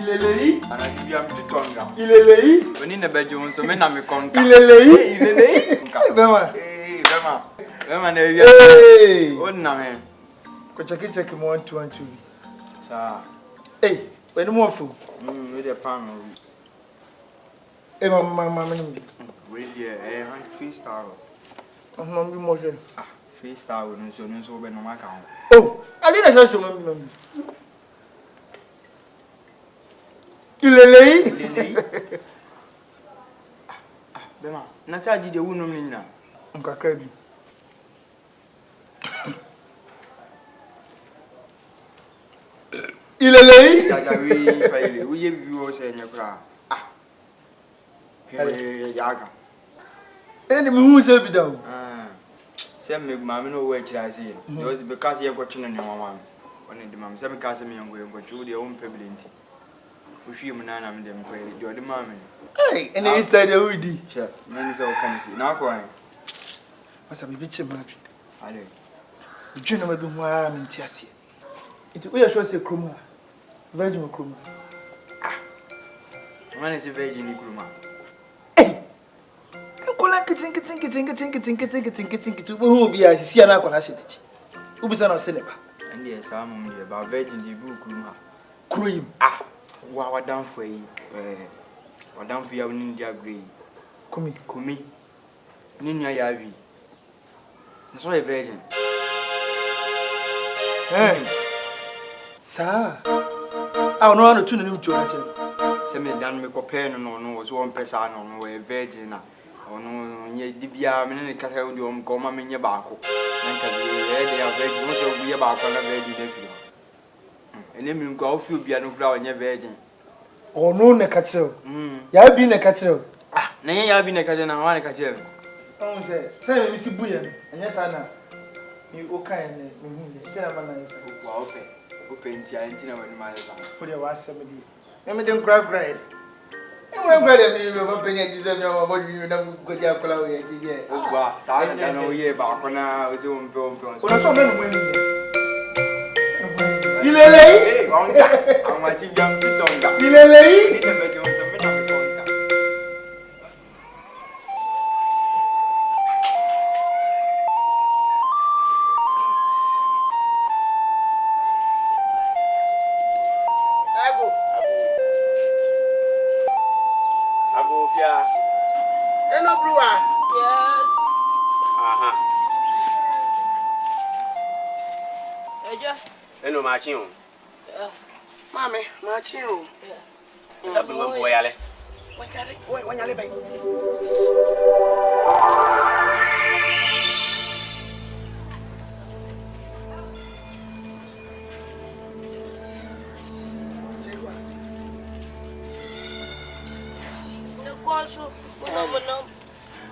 Ilelei. Ana bibi am tutonga. Ilelei. Oni na beje won so me na me konka. Ilelei. Ilelei. Bema. Bema. Bema na bibi. On na me. Ko check mo 1 2 1 2. Sa. When mo fu. We dey pan no. Mama We dey freestyle. Mama bi mo je. Freestyle no so be no maka ho. Oh, I didn't say to mama. Ilelei. Bema, na charge de wu no me nyina. Nkakra bi. Ilelei. Jajawi faile, we ye bi wo se nya kra. Yaga. Eni me hu se bi da o. Se me ma me no wo akira ase. Because ye kwotwe no ne mama. Oni de mam se me ka se me yango kwotwe de o mpeblinti. Ushi mu na na me dem kwere de odi ma me. And instead you will do. Sure. Many so can see. Now go on. What's a baby chimney? Ale. You know, do one in Tiasia. It will show us a chroma. Virgin chroma. Man is a virgin chroma. Think to who be as see an alcohol. Who be son of cinema? And yes, I'm about virgin the book chroma. Cream. Wow, down for you. Madam for your India grey. Kumi. Ninya Yavi. That's why a virgin. Sir, I don't know to know to actually. Send me down make a pen no was 1 person on a virgin. Or no, ye dibia, many cattle do come in your barco. They are very good to be about on a virgin. And then you go few be no ground in your virgin. Or no, ne catcher. Ya be ne catcher. Nay, I be a catcher and I want to catch him. Oh, say, Mr. Buyan, and yes, Anna. You okay, and tell him open tea and dinner when my put your was somebody. Let them grab bread. And when brother me open it, deserve your body, you know, good job. Oh, wow, I don't know ye back on now with your own film. Well, so many women. Ilelei. I'm watching young Pitonga. Ilelei. Mammy, my chill. What's up, little boy? Ale? When you're living.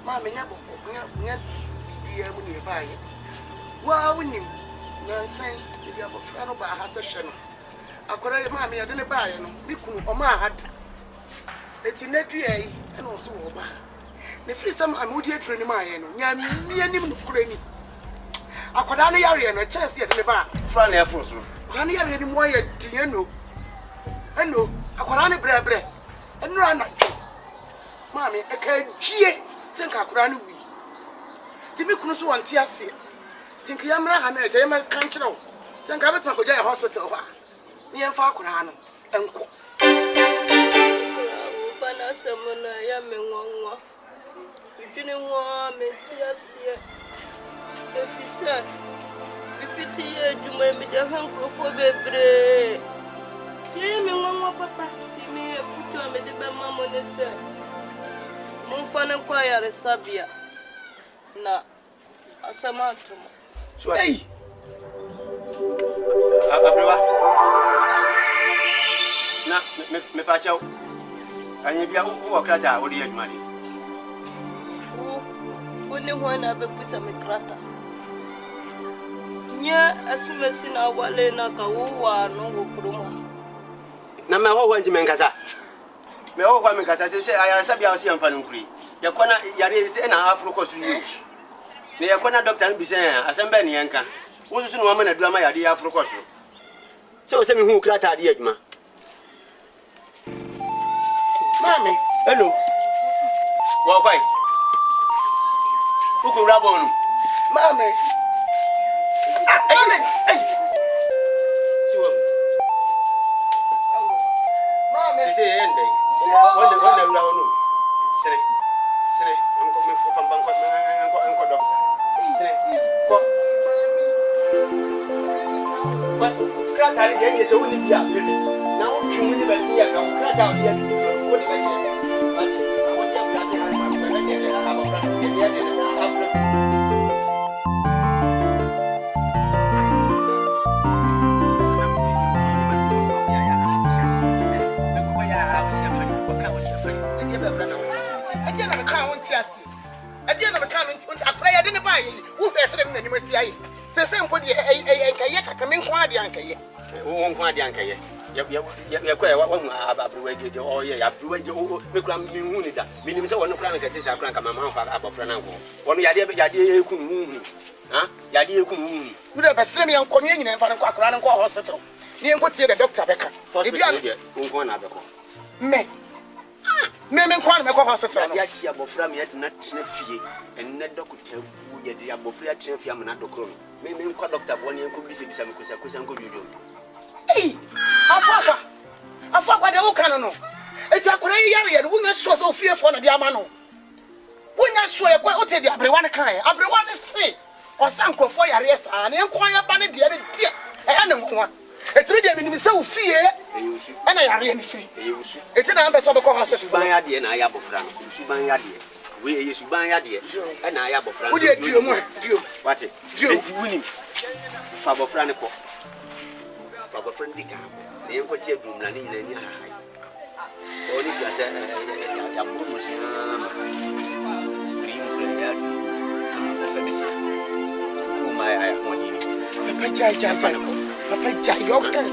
Mammy, never nearby. Well, we knew. No, saying if you have a friend about her session. I could have mammy, I didn't buy no. We couldn't or mad. It's in that day and also over. The first time I'm with you training my end, me and him cranny. I could only area and a chance yet in the bar. Franny Afros. Ranny area more yet, you know. I know, I could only bread and run at Mammy, I can't cheer, sink I could run away. Timmy couldn't so want to see. Think you am not a German country. Send Cabot to the hospital. Near Falcon and cook. Banasamona, Yamin, you didn't want me to see. If you said, if it is you may be the hunger for baby. Tell me, Mamma, Papa, tell me a put on the mamma and said, Monfan acquire a sabia. Na asamoah. Hey! Abrewa. Na me pacha. Anyi bia wo krata wo de adwumade. Wo ne ho na be kusa me krata. Nya asumesi na wale na ka wo wa no wo kroma. Na me ho wanti menkasa. Me ho kwa menkasa se ayarasa bia wo se amfa no nkuri. Ya kona yare se na afro kosu yi. Ne ya kona doctor bi se asembe ne yanka. Wo susu no ama na duama yade afro kosu. Se wo se me hu krata de adwuma. Mommy. Hello. Why? Who could grab on? Mommy. Hey. See what? Mommy. She say end day. One round. Say. I'm coming from Bangkok. I'm doctor. Say. What? Crack out here is only job. Now you need to be here. Now crack out here. What did I say? I want to class and I'm going to have a friend. Me kwan me ko hospital no. Ya chi abofra me na tena fie enne doctor wu ye de abofra tena fie am na dokro no. Me ko doctor bo ne ko bisa me ko nko dwodo. Eh, afakwa de wo kan no. Eti akora yare ye wo nya so so fie fo na de ama no. Wo nya so ye kwa o te de abrewa ne kan ye. Abrewa ne se osankrofo yare sa ne nkwan ya ba ne de de dia. E ne nkwa. Eti me de me ni se wo fie. Eyusu. Ana yare ni fie. Eyusu. Eti na ambe so be ko hospital. Suban ya de na ya abofra no. Suban ya de. We eyesu ban ya de. E na ya abofra. Wo de duo mu duo. What? Enti wuni. Fa abofra ne ko. Fa abofra ndi ka. Ne ko tie dum na ni nyina ni ahai. Oni ti ase ya bodu si na. Prim player. Am ko be si. Ku mai ai mo ni. Papa jai Papa jai yo kan.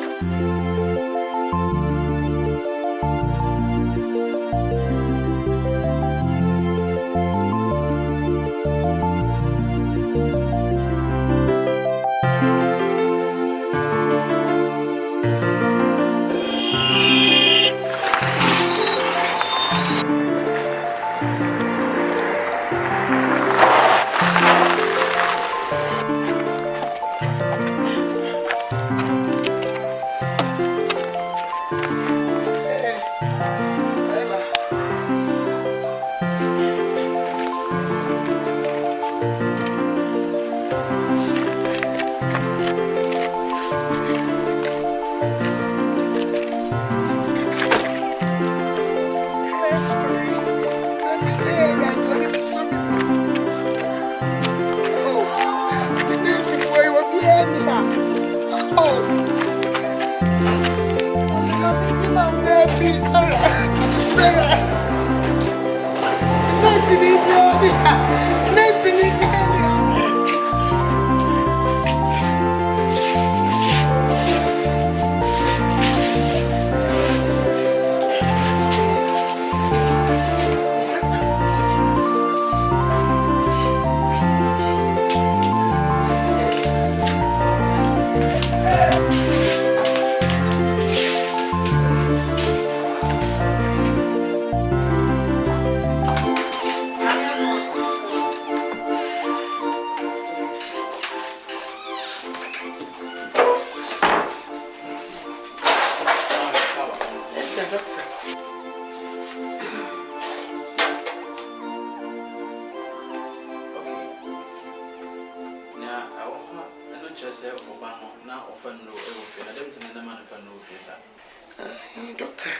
Doctor,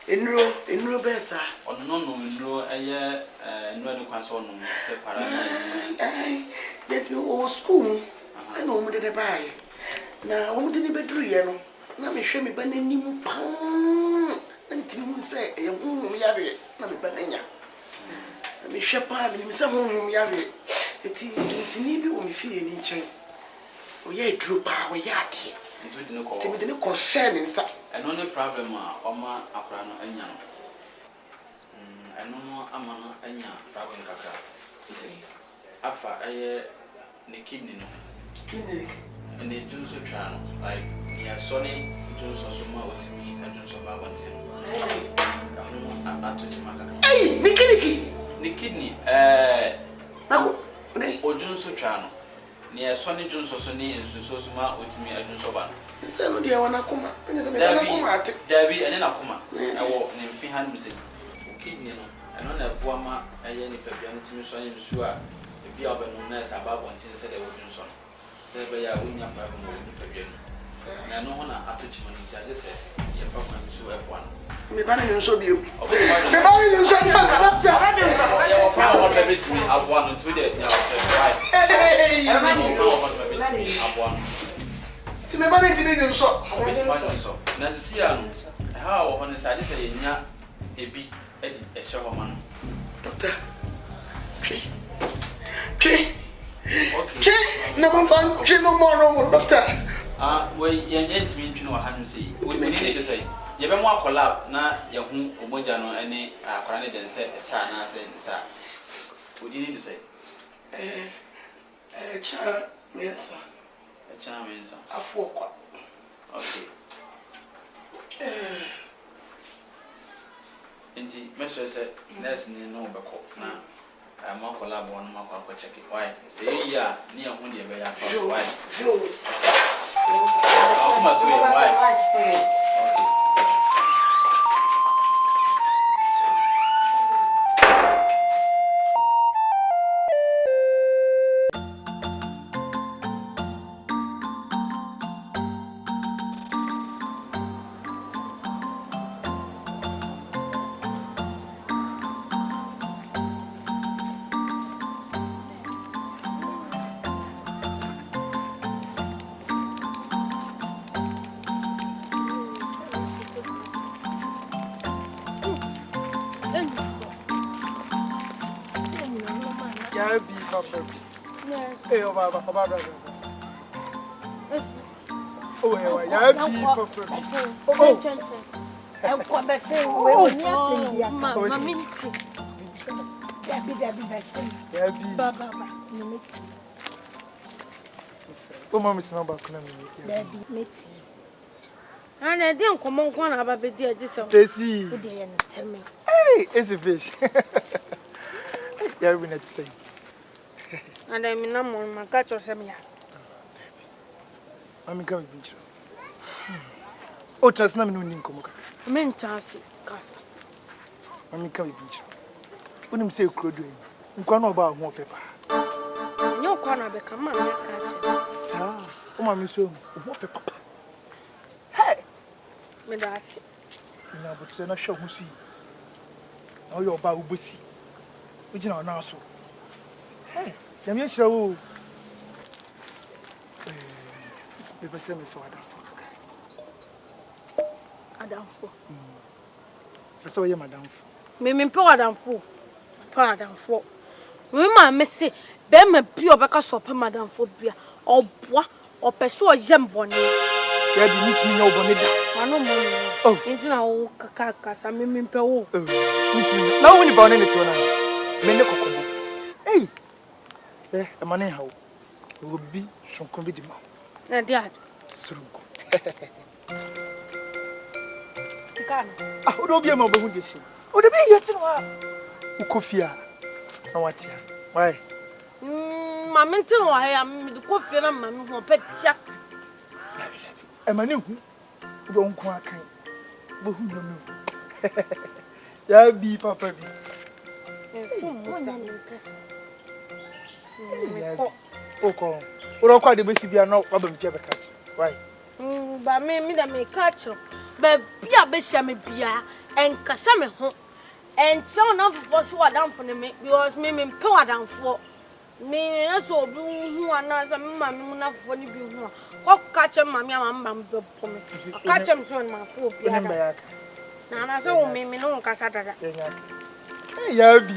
enro besa. No, I no kwaso no se para. Let you school. I know me dey buy. Na o me dey bedru ye no. Na me hwe me ba nanim pam. Na ntimi say e honhom yare na me ba nanya. Na me hwe pa me say honhom yare. Eti sini bi o me fie ni nchen. O ye dru pa o ya de. Ntimi de no ko share ni nsa. And only problem oma akra no anya no. Eno amano anya problem kaka. Afa aye ne kidney no. Kidney. And they do so try no. Like ya sonny do so ma otimi adwonso ba bonten ato chimaka Hey, ni kidney Nako, odwonso twa no ne so ne dwonso so ne nsuso so ma otimi adwonso ba no se no dia wana kuma anya se me na kuma ate dabi ene na kuma ewo ne mfi hanum se kidney no eno na boa ma eye ni pabia no timi so ne nsu a bia obenu na sa ba bonten se de odwonso no se be ya wonya pa ba mo ni pabia no na no ho na ato chimo ni ja se ye fa kwa nsu e boa no me ba ne nso bio me ba ne nso bio ya wo pa ho be timi aboa no to de ya hey aboa no ti me ba ne tini nso na sisi ya no ha wo ho ne sa de se yenya ebi edi e hye ho ma no doctor okay na mo fan che no mo no doctor we yenye ntimi ntwino wa hanu sei we ni de sei ye be mo akola na ye hu omoja no ene akora ne den se sa na se sa we ni de sei cha mensa afu kwa okay enti mesho se nurse ni no be ko na mo akola bo no makwa ko check why say ya ni ye hu de be ya why kuma to ye why Hey, Baba. Yes. Oh, yeah, and I didn't come on one about the dear Stacy. Hey, it's a fish. Yeah, we need to say. And I'm in my catch or some. I'm coming. Oh, trust me, no income. I mean, Tassie, Castle. I'm coming. When him say, could doing, you can't know about more paper. No corner become my catch. Sir, oh, my miss, more paper. Hey, Medas. Now, but say, not sure who see. Now you're about Bussy. Which you know now, so. Hey, let me show you. People say me for Adam for. That's why you're Madam. Me poor Adam for. We ma me say, be me pure because of Madam for beer or bois or pursue a jam bonnet. Yeah, you need to know bonnet. I know money. Oh, into our cacas, I mean, Peru. Now, when you born in it, hey, a money how will be some comedy. And dad, Srunko. I would be a mobile. Would be yet Ukofia. No, what here? Why? My mental, I am the coffee and mammy who pet Jack. A man who don't quite kind. But who know? Yeah, be papa. Oh, call. Well, quite the best if you are not problem if you ever catch. Why? But me that may catch you. But be a bisham beer and Cassame home. And some of us who are down for me because me power down for me. Also, who are not a mammy enough for the view. What catch him, mammy, for me. Catch him soon, my poor piano. And I saw me no Cassata. Yeah, be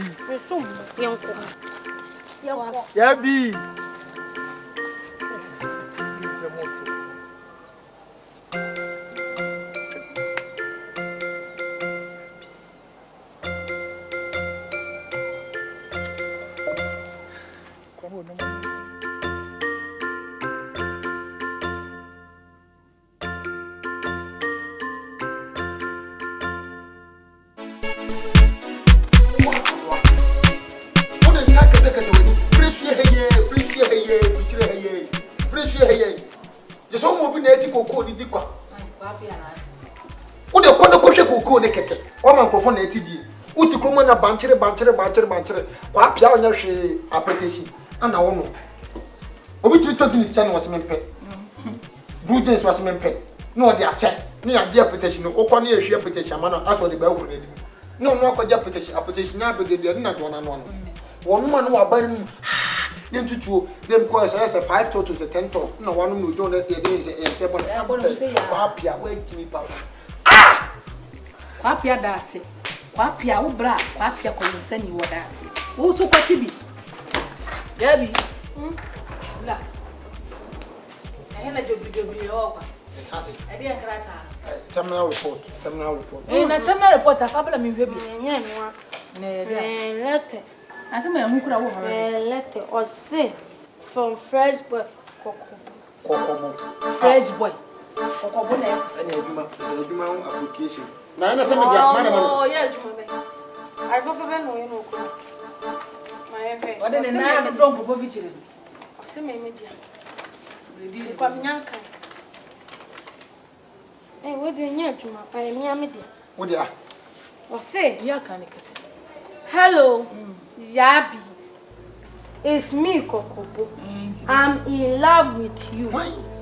so young. Yeah, be. for na etidi uti kromo na banchere kwa pia onya hwe apetition ana wo no obi tiri to guinness channel was mempe blue jeans was mempe no de ache ni age apetition o kwa na ehwe apetition amana aso de ba wo na nim no akwaje apetition na begede na do na no wonu ma no waban ni tutuo dem ko say 5 to 10 to na wanu no do na de say bon kwa pia wa jimi papa kwa pia dase kwa pia wo bra kwa pia ko nsani wo dase wo so kwati bi gabi la ehena jobi yo kwa edi enkrata terminal report na terminal report afabla mi hwe bi nya mi wa lete ati me hu kura wo ha lete o se from fresh boy kokobo fresh boy kokobo na any eduma application na na se me dia mana oh yeah eduma be ai papa be no no ko ma efe o de na na do go vigile o se me dia di kwa mnyanka we de nya eduma pa mi dia wo dia o se ya kan kase hello Yabi, it's me, Kokobo. I'm in love with you.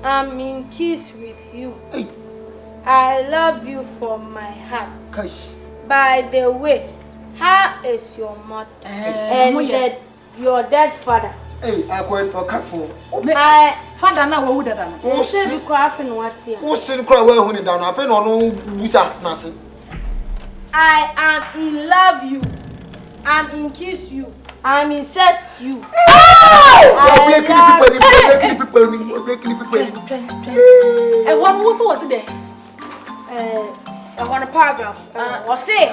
I'm in kiss with you. I love you from my heart. By the way, how is your mother and your dead father? Hey, I go to cafe. My father na wo wuda na. Wo se bi kwa afi no watia. Wo se kra we hu ni down afi no no busa na se. I am in love you. I'm in kiss you. I'm in sex you. Breaking people. And one was there. I want a paragraph. Or say,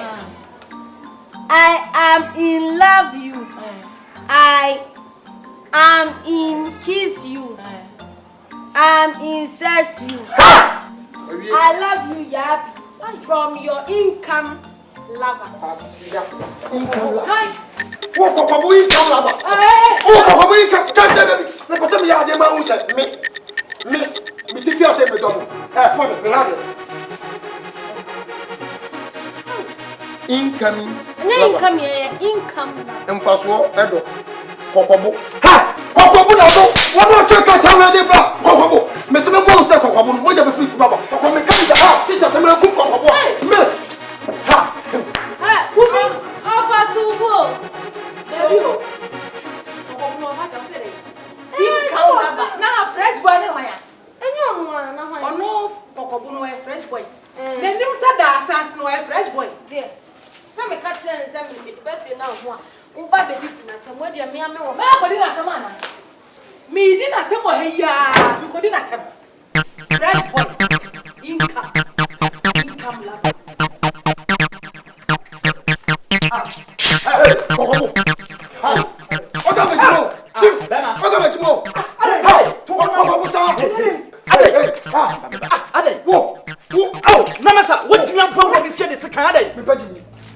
I am in love you. I am in kiss you. I'm in sex you. I love you, Yabi, from your income lover. Income lover. Wo Kokobo income lover. Oh, Kokobo income. Me pese me ya de ma hu se me ti fi ase me do. For me have incoming. Income here, income lover. Emfaso edo. Kokobo. Ha! Kokobo na no. Wo no check out how dey bra. Kokobo. Me se me mo se Kokobo no. Mo je be fit baba. Kokobo me kan ja ha. Sister te me ku Kokobo. Me. Ha. Woman, offer to go. Baby, Kokobo no ha ta se dey. Income lover. Na fresh boy ne hoya. Enyo no na hoya. Ono Kokobo no fresh boy. Na nim sa da asans no fresh boy. Dear. Some me catch and send me the birthday now. Who ba baby na come where dia me ame wo. Ma ko di na tam ana. Mi di na tam o he ya. Mi ko di na tam. Fresh boy. Income lover. Hey, Kokobo. Hi. Oga Majimo. Oga Majimo. Hey, Kokobo sa. Ade. Wo. Oh, namasa, what you am power be say this kan ade. Me pagi.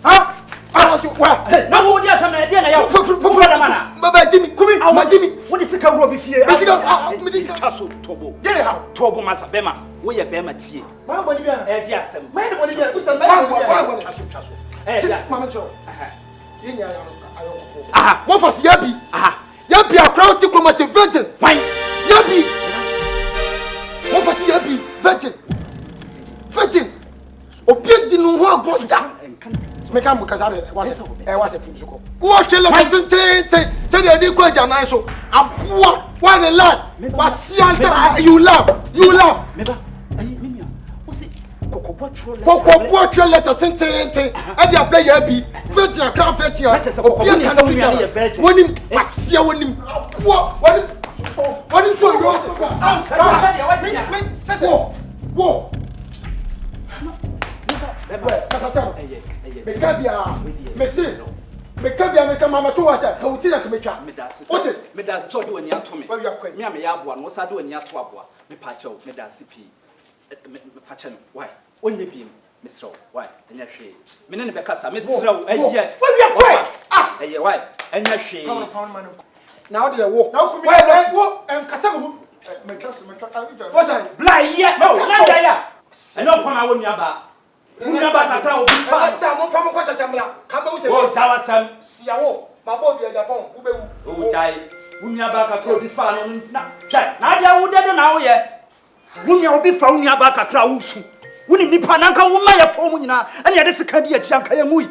Ha? I was wa. Na wo dia sama dia na ya. Fufu da mana. Baba Jimmy, kumi. Ma Jimmy. Wo di sika wuro bi fie. Me sika me di sika kaso tobo. Gele ha. Tobo masa bema. Wo ye bema tie. Ma boni bia. Di asem. Ma de boni bia. Usan ma boni. Chaso. Mama cho. Yenya ayo fo. Aha, mo fasi yabi. Aha. Yabi akra ti kroma se virgin. Why? Yabi. Mo fasi yabi virgin. Virgin. Obi di no ho agoda. Me kan buka sare was film suko. Wo chele tete. Say dey ko aja nan so. Aboa, why the lad? Was you love. Meba. Ayi mimia. Wo se Kokobo tro letter tete. E dey play yabi. Virgin akra virgin. Obi kan do ya virgin. Wonim asia wonim. Aboa, wonim so you want. Wo. Me kabia me mama to wasa ka utina kemetwa me da so de wani ato me me am ya aboa no sa de wani ato aboa me pa chew me da sipi me fa che no why onye bi me srew why enya hwe me ne be kasa me srew eye eye why enya hwe na o de wo na ku me wo en kasa mu me kasa wasa bla ye no na ya eno kwa ma wo nua ba Unya bakata obi fa. Last time mo fa mo kwasa samla. Ka ba wo se. O jawa sam. Siawo. Ma bo bi Japan. Wo be wu. O jai. Unya bakata obi fa no ntina. Hwe, na dia wo dede na wo ye. Unya obi fa unya bakata wo su. Woni nipa nanka wo ma ye fo mu nyina. Ene ye de sika di achi anka ye ngui.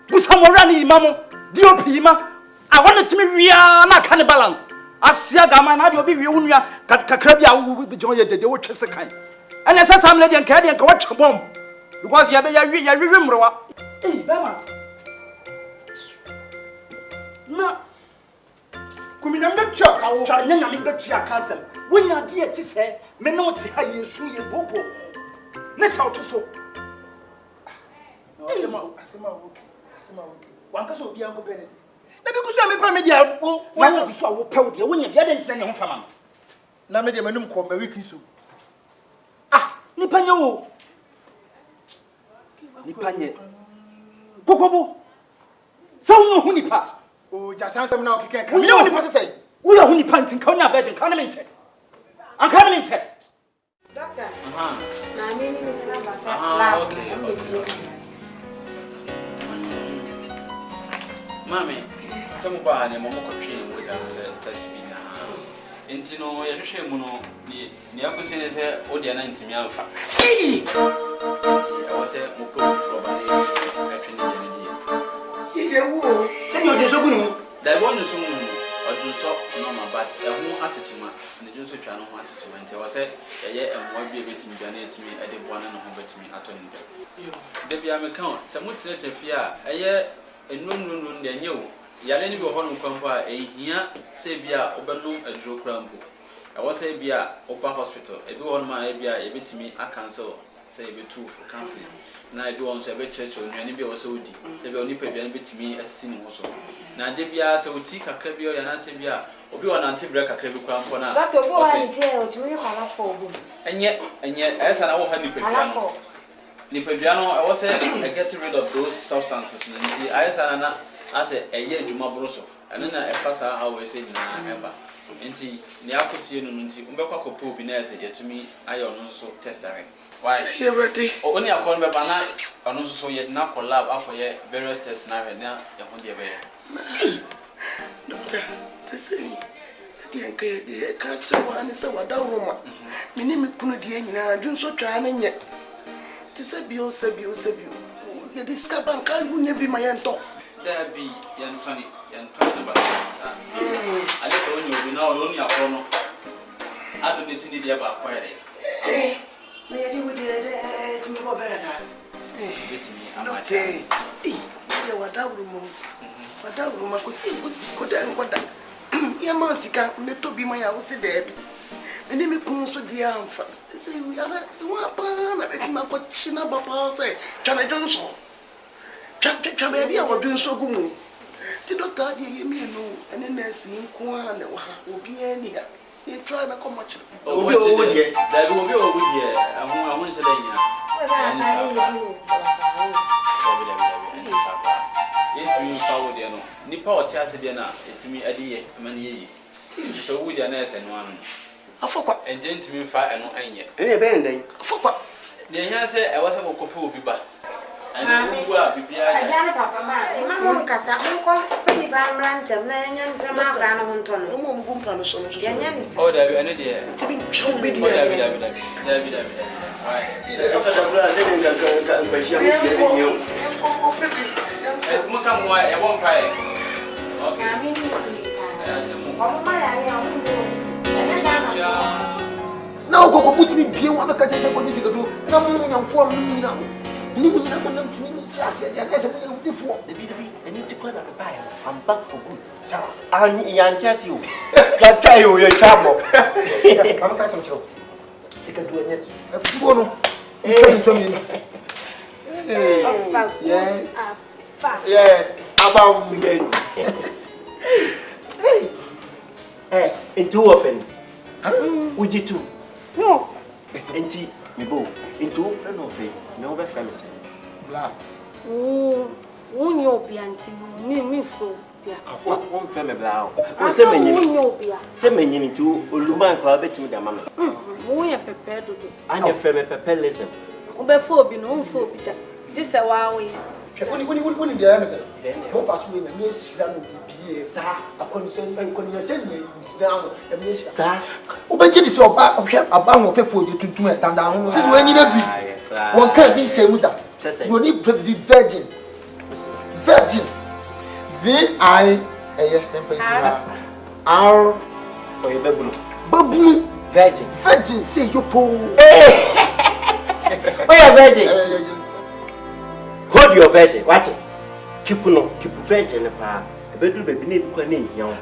Busa mo ra ni imamo. DOP ima. I want to me wia na kan balance. Asia gama na de obi wi unya kakra bia wo bi jo ye dede wo twese kan. Ene sa sam le de nka de nka wo twebom. Because ya be ya wi mrowa. Eh, bema. Na kumina mbetua kawo. Twa nyanya me betua kasem. Wonya de eti se me no te ha Yesu ye bobo. Ne sa otoso. Asema woke. Wanka so obi anko bene. Na bi kuso me pa me dia wo na bi so wo pew de wonya bia de ntena ne ho fama. Na me de manum ko ma wiki so. Ni panya wo. Nipa nye kokobo sa wo hu nipa o ja sansam na okeke ka me hu nipa sesai wo ya hu nipa ntin ka onya virgin ka na me nche an ka na me nche Doctor na me ni na ba sa la okay mami samu ba ne mo ko twe mo da se tasbi na enti no ye hwehwe mu no ni akosene se o de na ntimi amfa say moko from wo se ni ojo so gunu da wonu so mu ojo so no ma but e ho atechima ne jo so twa no ho atechima nti wo say ye emwa bi betimi bia na etimi e de boana no ho betimi ato nte de bia me kan se mu tete fi a ye enununun de nye wo yale ni bi ho no kwampa e hia se bia obenum aduro krampo e wo say bia opa hospital e bi ho no ma e bia e betimi akansel say be two for cancer na do on say be church on ni be o say odi say be oni pa bia betimi asisi ni ho so na de bia say oti kakra bia ya na say bia obi on anti break kakra bi kwa mpo na that to go ani tie o tumi kala for obo enye esa na wo ha ni pa bia no ni pa bia no I was say get rid of those substances ni esa na ase eye adwuma boro so ene na e fa sa how we say na eba enti ni akosie no nti umbekwa kopo bi na ese yetumi ayo no so testare why you ready only akon be bana ono so yet na collab akoye various tests na na ya ho de be doctor this is the ka tire wa ni se wada roma mini mi kunu de nyina dun so twa na nye ti se bio ye discover ban kan munye bi ma yento da bi yentoni na ba sa ale ko onye obi na oni akono adu ne tini de ba akoye na yadi wudi de timi go bere sa betimi amacha okay ya wadawru mo ko si ko da ngoda ya ma sika me to bi ma ya wo se de bi eni mi kun so dia amfa se wi ara se wa pa na be ma ko china ba pa se chana jonso cha be bi a wo dun so gumu ti doctor di ye mi no ene nurse nko a ne wa obi ani ha e try na come much obi o die da bi obi o die ahun se da nyina wa sa na ni di ba sa obi sapa yetimi fawo de no nipa o ti ase de na etimi adiye amane yi so wu de na ese no anu afokwa enje ntimi fa eno anye ene be ndan afokwa de hia se e wasa kopo obi ba ani wu a bibia ya ya papa ma e ma mo kasa ko ni ba mrantem na enya ntem aka no honto no mo mo gumpa no so no ya nya ni se o da bi ene de tibi chou be di da bi ai afabra se ni kan ba shi am ke ni yo et mo kam wa e bon pai okay na mi ni ya se mo o ma ya ni amu ene da ya na okoko butimi bie wa ka chese ko disi gado na mu nyamfo am ni na ni mu nyina ko nam tumi ni ti ase dia na se mu yudi fo debi eni ti kwa na ba ya I'm back for good Charles ani ya nchasi o ya try o ya chabo am ka se mchiro sika do enye afugo no ntwami yeah abam hey into often uji tu No. enti me bo into friend of it no be friend say bla Unyo bianti mi fo bia. won friend me bla o se menyin unyo bia. se menyin tu oluma kra betimi da mama Wo ye pepe dodo. anya friend me pepe listen Wo be fo obi no, wo fo obi da. This a wow. When the other no fast way, and yes, that will be sir. A concern and condescend down and yes, sir. Obey is your back a bound of for you to do it down. This is when you agree. One can't be saying with that. You need to be virgin. Virgin. V-I R or your baboon. Virgin. Virgin, say you pull. Why are virgin? Hold your virgin. What? Keep virgin. A bedroom baby need to name young.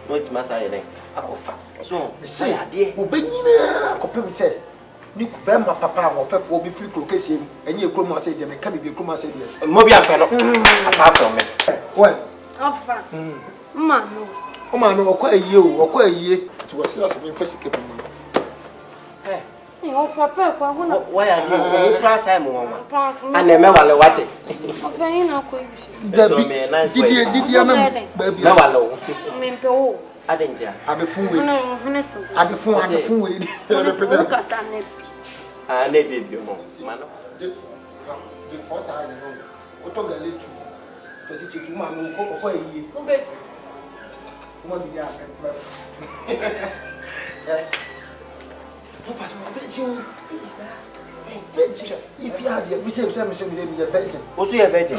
What must I name? So, say, dear, Ubena, Copem said. Nick Bama Papa or Fef will be free clocation, and you come and say, there can be a coma said, Mobia cannot apart from me. Well, Man, oh, man, or quite you, or quite ye to a source of infested. Why are you class? I'm and never what it. Did you know? I didn't hear. I'm a fool. I'm a fool. I'm a fool. I need you, man. The 4th time, what took the little to sit to my moon, if you had the received some virgin, was you a virgin?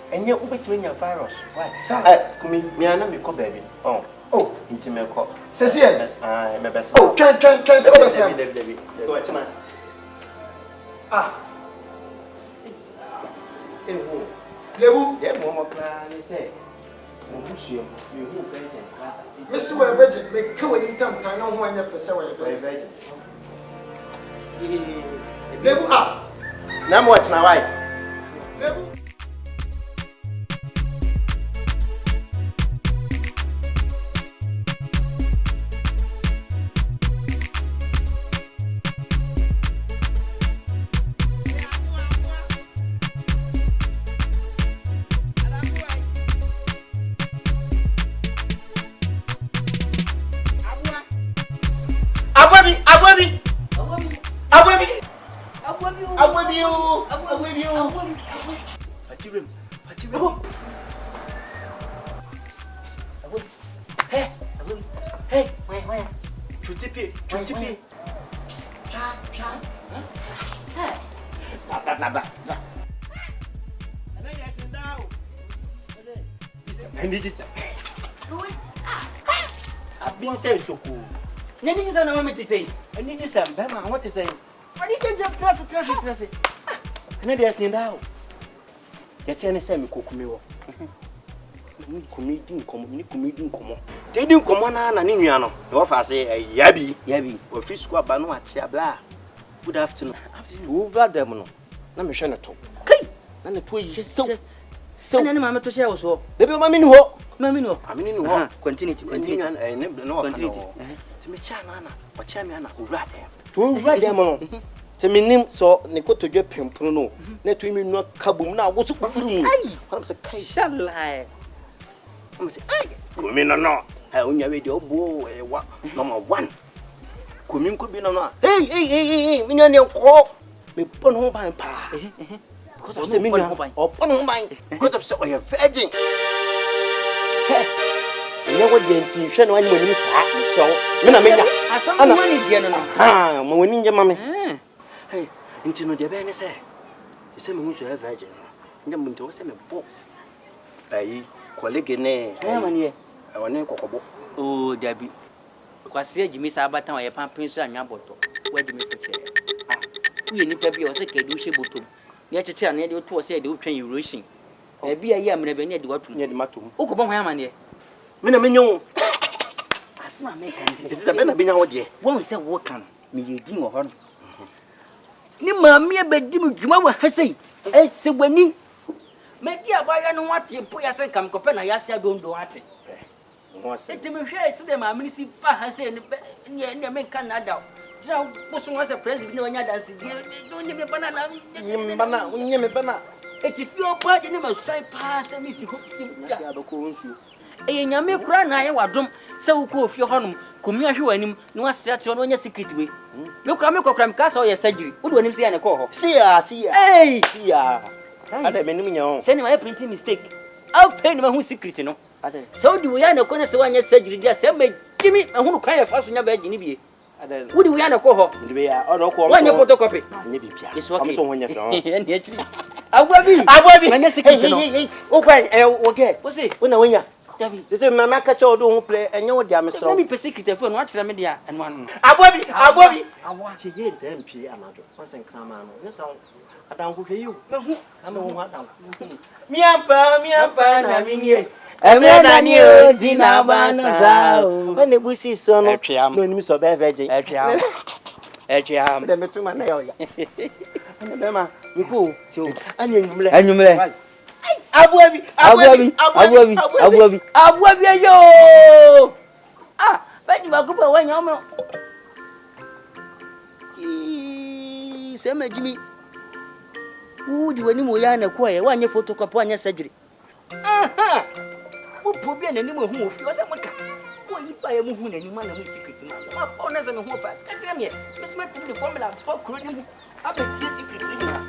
And yet, between your virus. Why? Come in, me and me, baby. Oh, intimate call. Says yes, I'm a best. Oh, can say, ah, in whom? Lebu, yeah, more plan, say. You virgin. Mr. Well, virgin, make kill in time. I know why never say virgin. Lebu up. Now watch my wife. Lebu. I've been saying so cool. Nothing is on a moment today. I need you some, Bama. What is saying? I need to just trust it. And then there's now. That's any semi cook me. Comedian come. They didn't come on and Niniano. If I say, Yabi, or fish squab, but no, blah. Good afternoon. Who got them? Let me share it. And the twig is so, and Mamma to share also. Baby, Mammy, Mamino, I mean, continue and I never know. To me, Chana, or Chamiana, who rat them. To write them on. To me, name so, Nico to get Pimpuno. Let me not kaboom now. What's up? I'm a case, shall lie. I'm saying, come in or not. I only have your boy, number one. Come in, could be no. Hey, Minion, call me put home by pa. Because of the minute or put home by. Because of so you're virgin. You know what the intention when you so. I saw money, General. Ah, when your mammy. Hey, into the Benny say. The same who's a virgin. And the window was a book. I colleague, I want to cocoa. Oh, Debbie. Because said you miss Abatan or a pumping son, your bottle. Where do you make a chair? We need to be a second douche bottle. Yet a chair near your tour said you train you rushing. There be a yam never near the water near the matum. Oh, come on, Hamman. Minamino. As my make is the men have been out there. Won't say what can me you ding or horn. Nimma mere beddim, you will say, eh, so when you met your boy, I know what you put yourself come compare. I ask you don't do it. Let me hear them. I mean, see, I say, and the men cannot doubt. Now, was a president when you're dancing. Don't give me banana. If you're party, you must say pass and miss you. e nyame kura na ye wadom se wo ko ofie honom komi ahwe wanim no asra tro no nya secret we me kura me ka sa o ye surgery wo do anim se ya ne ko ho sia hey sia ada menim nya ho se ne my printing mistake I'll pay no hu secret no so di wo ya ne ko na se wa nya surgery dia se me kimi ehunu kan ye fa so nya ba gini bie Woody we are ko ho. One photocopy. It's okay. Agwabi. Manya secret no. O kwan okay. Wo say? Wona wonya. Dabi. Say mama ka cho do ho play enye wo dia me so. Let me pe secret phone no akira me dia eno anu. Agwabi. Awa che ye dem pie amado. Onsen kama no. Ne so adan ko hwe yu. Mehu. Ame wo adan. Miampa na minye. Dani o dina banza o. When busi so no. No ni so be veje. Etriam. Dem me tuma na yo ya. Dem ma mi ko so anyumle. Abuabi yo. Ah, bani ba kuba wanya omo. Se ma jimi. Udi wani mo ya na ko ye wanya photocopy wanya surgery. Aha. Wo bia na nim ehu ofi o se maka wo yi pa ya mu hu na nim na mu secret ma pa na se me hu pa ka tira me me smart the formula pa kuro ni mu aba ti secret ni na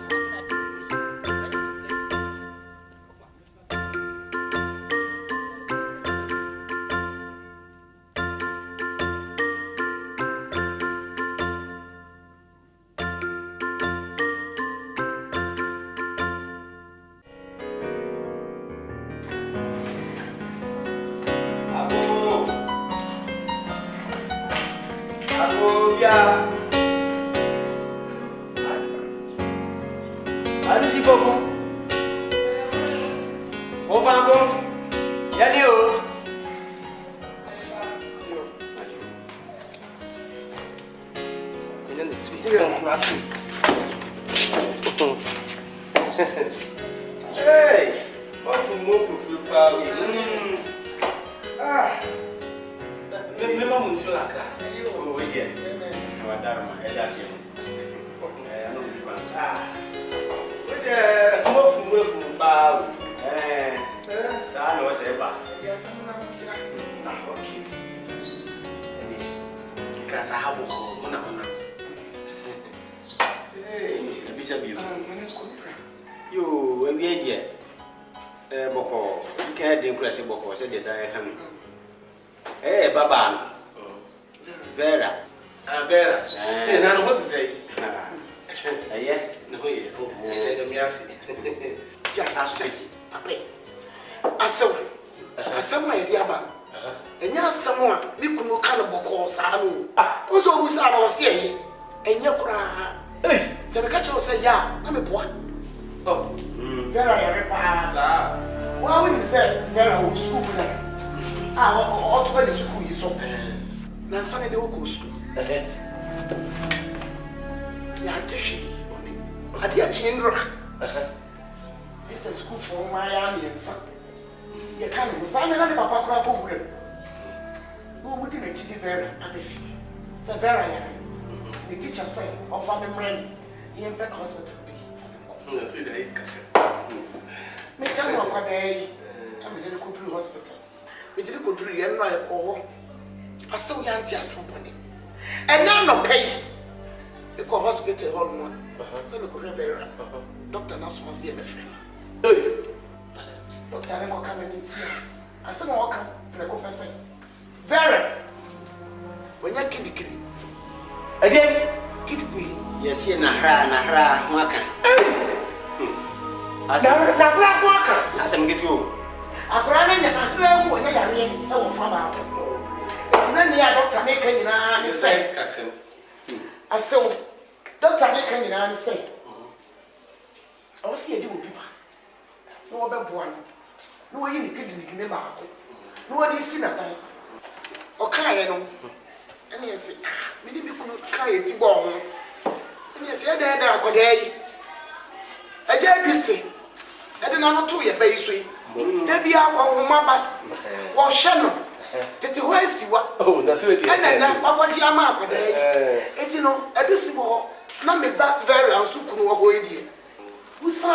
Usa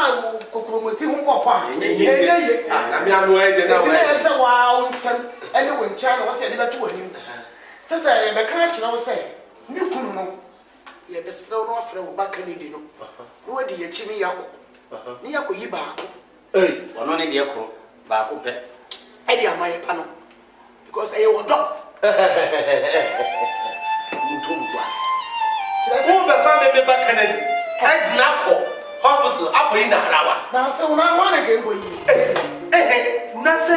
kokromoti ho papa. Ye. Na me anu e de na wa. Ti say wa unsam ene wo ncha na wo say de beto anim. Sasa ye be kan kire wo say ni kunu no ye be srew no afre wo ba Kennedy no. No wadi ye chimi yako. Ni yako yi baako. Ono ne de ekro baako pe. E de amaye pa no. Because e wo do. Who be family me ba Kennedy? I na ko hospital apoyi na harawa. Na se una wana ke ngo yi. Na se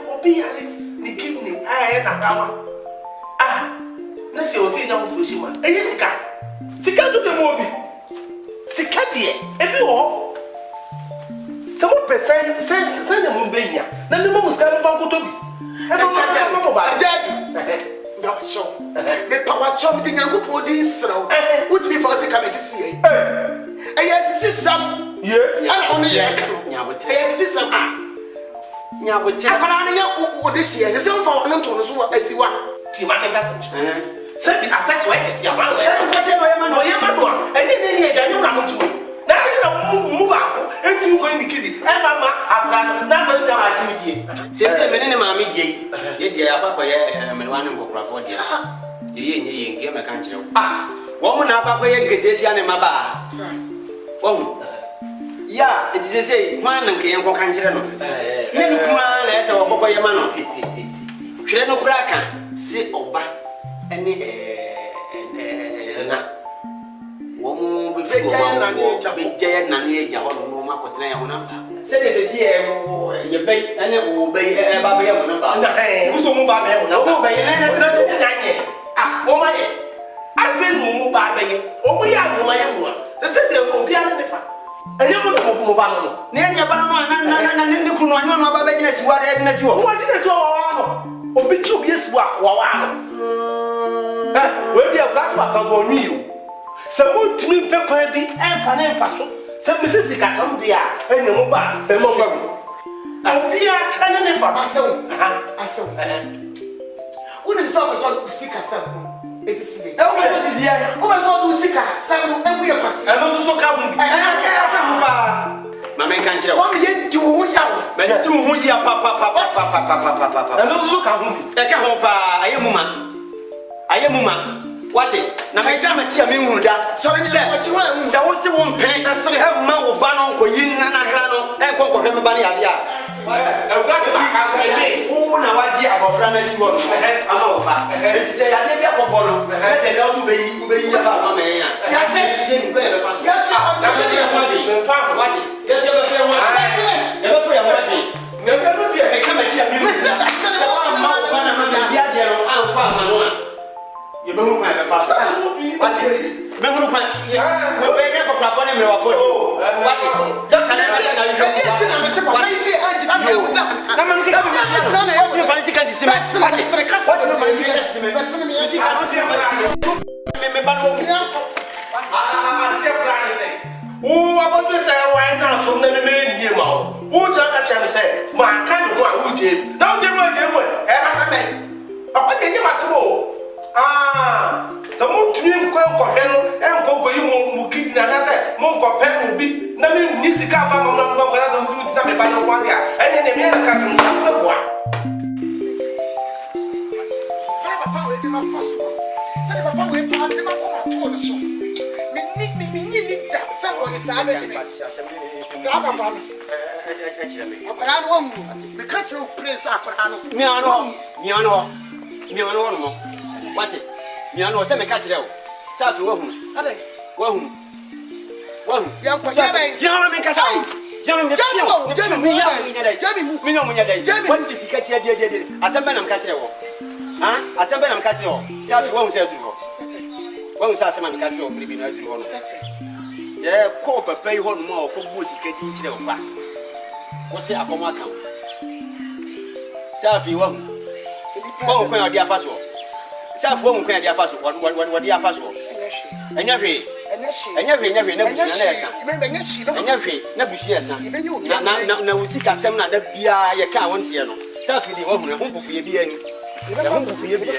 obi yare ni kidney ai na kawa. Na se o se nya fushi ma. Eyi sika. Sika so be mo obi. Sika de ebi wo. Se mo percent se na mo be nya. Na me mo sika me ba ko to bi. E no mo ba. Na show. Me power chom di nyango po di sraw. What be for sika me sisi yi. Sisi sam. Ana ono ye ka. Nyabote. Sisi sam. Nyabote. Akwana na nya o de sie. Se on fa ono to no so asiwa. Ti ma me ka sam. Se bi apese wa ke sia ma we. Fa je no ye ma no ye ma do a. E ni ye janyu na mo tu. Na ni na mu ba ko. Enti ko ni kidi. E ma ma akra na ma da activity. Se me ne ma me die. Ye die apakọ ye me wa ne ngokrafo die. Ye nye nge me kan kire. Wo mu na apakọ ye getesia ne maba. Wo ya eti se hwan na nke ye nko kan kire no. Ne ni kuma na ese wo bokọ ye ma no. Hwere no kura kan se oba ene na wo mu be fi be je na ne eja ho no ma kotena ye ho na ba. Se de se si ye be ene wo be ba be ye ho na ba. Wo so mu ba be ye ho na ba. Wo be ye na se so nyanye. Wo ma ye. Afi no mu ba be ye. O mu ya no ma ye mu a. Se de obi ane ne fa. Enye mo ba no. Ne nya ba no na ne kunu anyo no ba be gina si wa de gina si wo. Wo gina si wa no. Obi chu bi esi wa no. We bi a class wa kan for nwi o. Se mo timi pe kwan bi enfa na enfa so. Se me sisi ka sam dia enye mo ba be mo gwa. Obi a ane ne fa asew. Uni so so sika sam. Eti sile. E o be so sisi ya. O be so du sika sam no ebu ye kwasi. E no so ka bu bi. Ka mu ba. Ma men kan kire. Wo me ye di wo ya wo. Me di wo ya pa. E no so ka hu bi. E ka ho pa aye mu ma. Wati na me jama chia me hu da. Sorry se wachi wa hu. Se wo se wo mpene na se he ma wo ba no ko yin na hra no. E ko he me ba ne ade a. E wo se ba ka se ni. Wo na waji abofra na si wo. Ama wo ba. E se ya de ko bo no. E se da so be yi ya ba ma me ya. Ya te se ni ko e be fa so. Ya se na se ya mo bi. Me fa ko wati. Ya se be fe wo. Ya be fe ya mo bi. Me be no dia me ka ma chia me hu. Se wa ma wo na ma bi ade no amfa ma no a. You be who my fast. What is be who my we get for platform me wa for. What don't tell us that you don't. What is it and na man get you fancy can see me. What is for cast what no fancy can see me. You see can see me ba no. See plan say. Who about to say why now so na me here ma. Who just catch am say ma kan no a who je. Don't je mo e ba say me. O je je ma say mo. So mo tumi ko hwe no enko yi mo kidi na say mo ko pe obi na me ni sika fa mo na ko na so mo tina me ba no kwa dia ene ne me na ka so so boa papa we di ma faso se de papa we pa de ma ko ma to no so mi ni da se ko ni sa be ni sa papa no akora no mu me ka tro prince akora no mi ano mo What it? Me ano se me ka kire o. Sa fi wo hu. Ade. Wo hu. Ya ko se be. Jama me ka sa. Jama me tio. Jama me ya mu nya dai. Me no mu nya dai. Won di sika kire die. Asembe na me ka kire wo. Asembe na me ka kire wo. Sa fi wo hu se duru ho. Wo hu sa asema me ka kire wo firi bi na duru ho no. Ye ko papa yi ho no ma ko bu sika di kire wo ba. Wo se akoma kan. Sa fi wo hu. Wo ko ya di afaso. Safo mu kan dia fa so wodi afa so enya hwe na busu na esa enya hwe na busu esa na usika sem na da bia ye ka wonte ye no safi di wo hu ho pupu ye bia ni ya ho pupu ye bia ni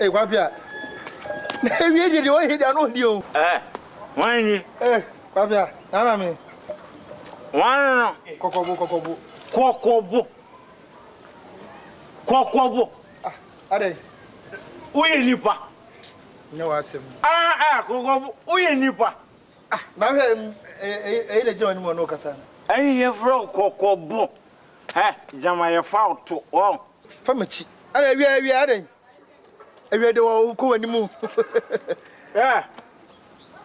Hey, Wapia. We did you hit an audio. Why? Wapia, Nana. One Kokobo. Ade. Uye nipa. No, I said. Kokobo. Uye nipa. Now, the joint one, no Cassan. I hear from Kokobo. Jamaya found to all. Famachi. Ade, we are adding. I read the cool anymore. Yeah.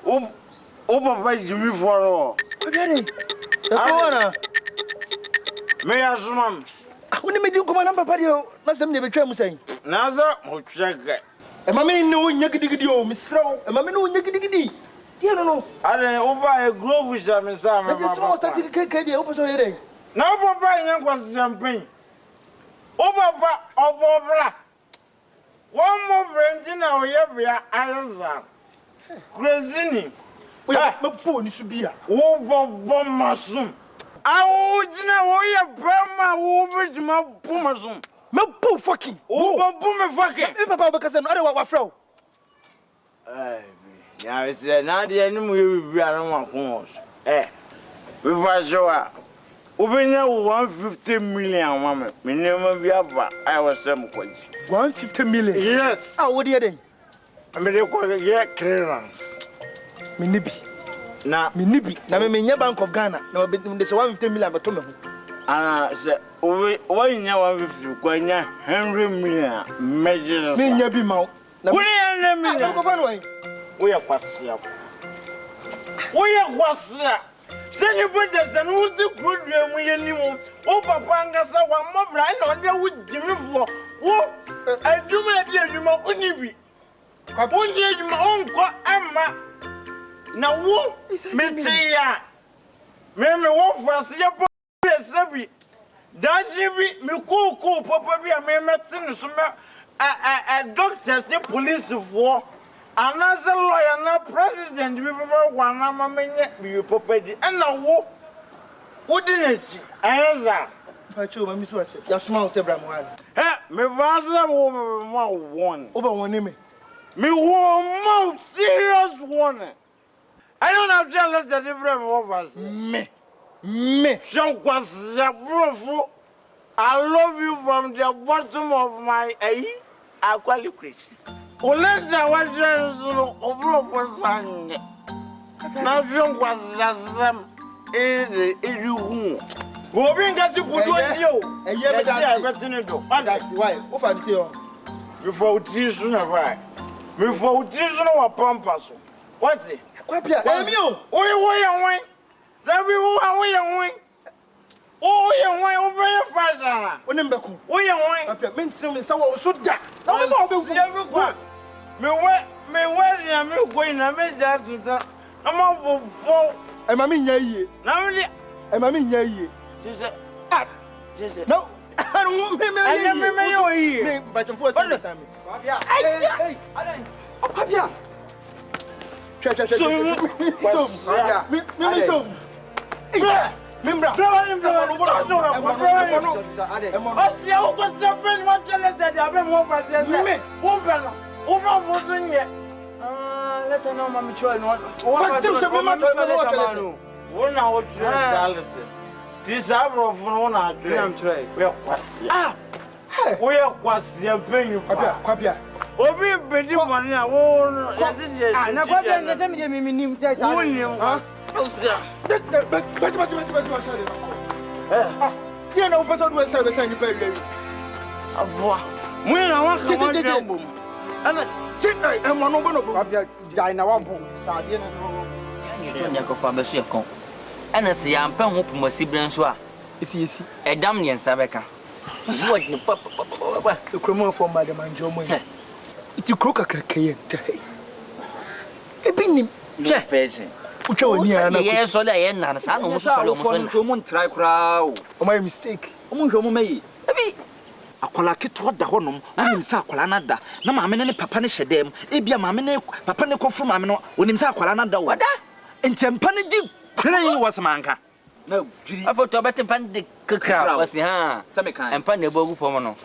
Over Jimmy for all. That's all. May I swim? When you do come on, Papa, last time they were trying to say. Naza, check. And my man, no, Yakidi, Miss Row, and my man, no, Yakidi. You don't know. I don't know buy a grove with some and some. That's almost a cake, open so headache. No, Papa, young was champagne. Over. One more branch now, we are Arizona. Grazini. We are poor, you should be a bomb mushroom. I would know Brahma over to my boomazum. No poor fucking. Oh, boomer fucking. Papa, because another one fro. Now it's not the enemy we are on horse. We was your. Over now 150 million woman. Me never be up. I was some coins. 150 million? Yes. How would you then? I mean, you get clearance. Minibi. Na Minibi. Na me nya Bank of Ghana. Na there's 150 million but to me. Say why nya 150 kwa nya 100 million measures. Me nya bi ma. We 100 million. Na go fan way. We are kwasia. We are kwasia. Say you put this and who the good we anymore. Oh papa ngasa wa mobra na onde wo jimi fo. Wo aduma dia aduma onibi. Onye aduma onko amma. Na wo metia me wo fase ya sabi daji bi me ko papa bi a me metin so me a doctor say police for another lawyer na president bi papa wana ma menye bi papa di na wo dinachi ayza pa cho ma mi so ase ya suma o se bra mo ha me vaza wo mo one oba won me wo mo serious one. I don't have jealous the different offers. Me. So was the bro. I love you from the bottom of my qualification. Let the watchers of Sunday. Now, John was the same. You will bring us to put you. A year that's why. What I say before teaching a right. Before teaching our pampas. What's it? Kwapia, Emio. Oye, that we win. Oh, you wine over your father. Onembeku. Oye, wine. Kwapia, mentrim me sawo so da. Na me ba obeku. Me where me going na me that to. Am bo. E ma me nya yie. Na me e ma me nya yie. Jese. No. Me yo yie. Me ba chofo se me sami. Kwapia. Hey. Adan. Kwapia. So, Obi bedi money a wo yes na kwa be ngese me me nim tell say ha you know person we say you pay you aboa mu na wa ka wa jambo ana chin e mo no bono kwa be jai na wa bo sa de no nya ko fa be so ekon ana se ya mpa ho pomasi bran so a esi edam ne nsa beka what no papa ekromo for madam anjo mo iti kroka krakaye ntai ebinim che feje utwa wani ana ye so le ye na sa no so le mo so mo ntrai kra o my mistake mo hwe mo mayi ebi akola keto da honom wonim sa akola na da na maame ne papa ne hyedem ebia maame ne papa ne kofo maame no wonim sa akola na da wo wada entempa ne gi kran wasmanka na juri afoto betem pan de kakra wasi ha sa me kan empa ne bogu fo mo no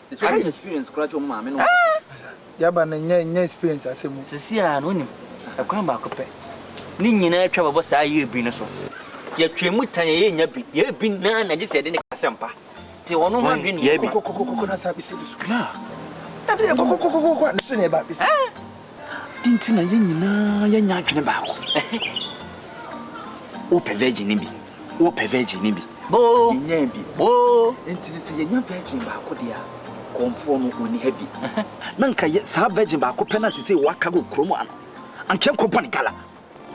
it's an experience kra cho maame no Yaba na nya experience asemu. Sisi a no nim. Ekwan ba kope. Ni nyina atwa babo saa ye bi ne so. Ya twemu tan ye nya bi. Ye bi na na je se de ne kasempa. Ti wono ho adwe ni. Kokokokoko na sabi se so. Na. Tade kokokokoko na so ne ba bi se. Dinti na ye nyina ye nya adwene ba ko. O pe virgin bi. O pe virgin bi. Bo. Nya bi. Bo. Enti se ye nya virgin ba ko dia. Konfo no oni habi. Na nka ye sa virgin ba ko pe na se waka go kromo an. Ankem company gala.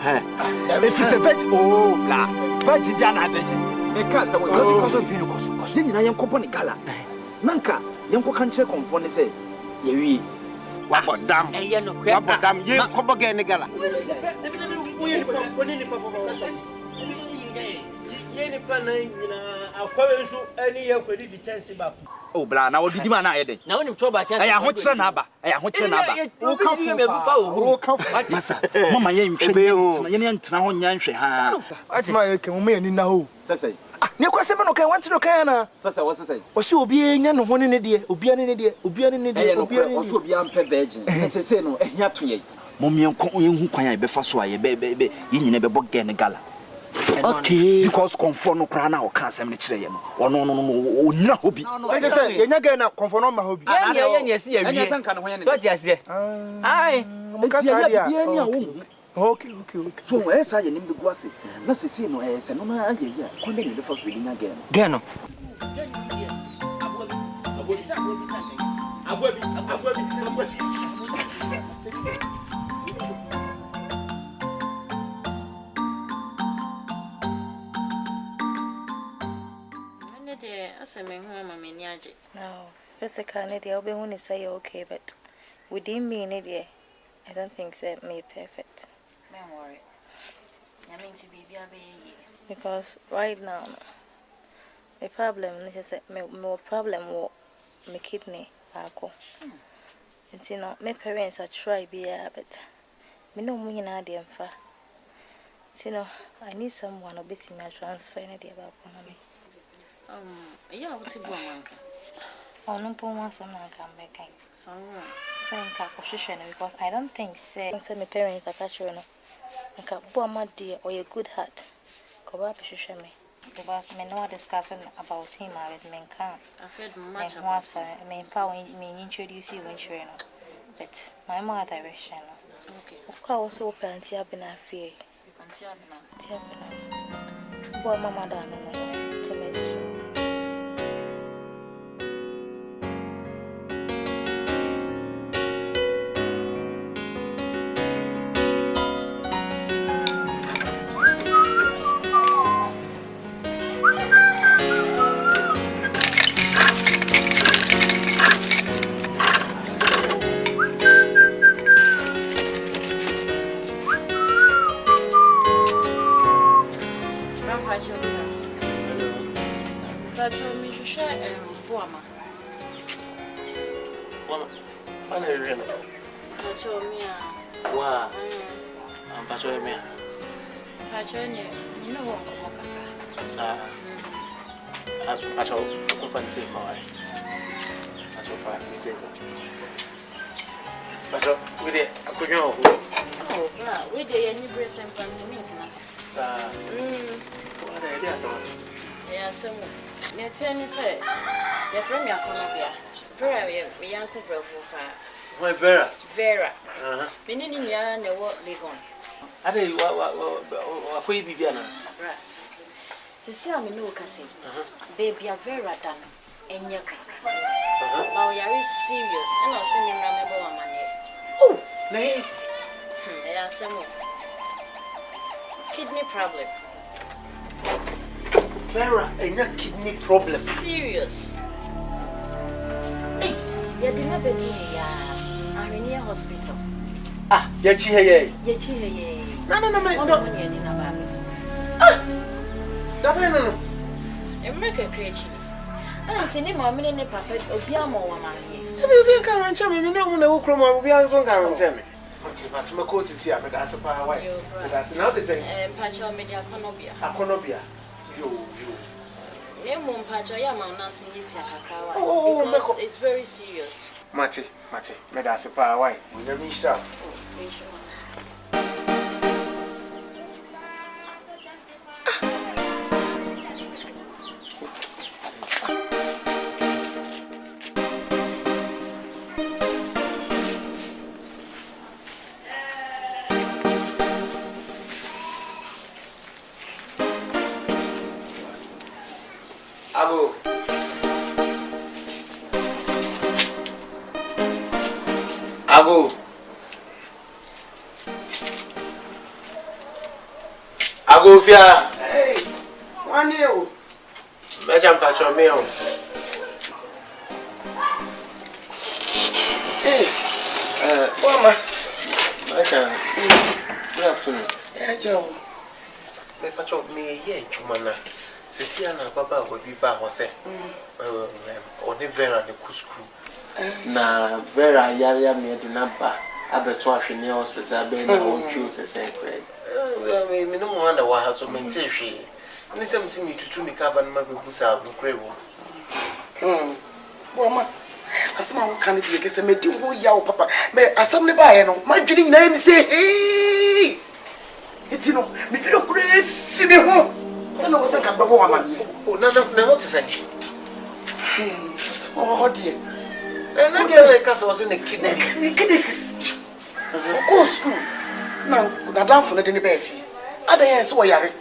If it's a virgin, oh, blah. Virgin, they are not virgin. Because I was because of being a cost. Then I am company gala. Nanka, young can check on phone say, ye what about damn? What about damn? You come again, gala. Oh, blah, now did you man? I did. Now, when you talk about I am what's an abba. I am what's an abba. Mamma, you ain't now Yanshe. That's my can now. Say, Nicosaman, okay, want to look at Sasa, what's to say? Was you being young one in a dear, Ubian in a dear, Ubian in a dear, also be unpavaging. And say, no, a yap to ye. Mommy, who can I be fast why, baby, you never book again a gala. Okay, because conform no crown or cancer or no hobby. I just say, you're not going to conform my hobby. Yes, yes, what yes, I okay. So, as I am the gossip, let's see no as and no idea. Condemn the first reading again. Gano. No, physically, the open one is say okay, but within me, I don't think that made perfect. Don't worry. I mean to be because right now, my problem is more problem with my kidney. It's my parents are try be but me no money na dem fa. I need someone who beats me transfer any day about me. Yeah, what's it going on? No point some come back. So, thank you position because I don't think say my parents are catching no. Nka bo ma dear or a good heart. Ko ba position me. Because me no discussing about him with me can. I've heard much about it. Me power me introduce you when you know. But my mother direction. Okay. Of course open until I've been a fear. Until Bo mama da no. Vera. Meaning in Yan, the work Legon. I tell you what, we be Vienna. Right. The Siam no Cassie. Baby are Vera done. And your oh, you're serious. And I'll send him remember one money. Oh, nay. There are some kidney problem. Vera, and your kidney problem. Serious. Hey, you didn't be doing ya. I'm in your hospital. Ah, Yachi, no. No. America created. I'm telling my million papa, Obiamo, woman. You can't tell me, you know, no chroma will be answering. But my course is here, but that's a power way. That's not the same. Pacho media Conobia. Akonobia. You. Because it's very serious. Mate, me da se pa why? We me sha. Ago fia. Hey, one year. Me jam patron me on. Hey, mama. Akan. Good afternoon. Yeah, Joe. Me patron me ye juma na. Sisi ana baba we bi ba ho se. Oni Vera ne kusku. Na Vera yare me de na ba abeto ahwene hospital be na on twu se credit. Me no wonder why has so maintain hwe. Ni se mti mi tutu mi ka ba na mabebu sa no krewo. Mama. Asama wo kan bi ke se me di ho ya wo papa. Me asam ne ba ye no. Ma dwini nyina mi se hey. Iti no me dwini kure fi me ho. Se no wo se ka babo wa ma ni. Na what is it? Asama wo die. Na get ka so ne kidney. Go school. Na danfo na de ne ba fi. Adan so wo yare.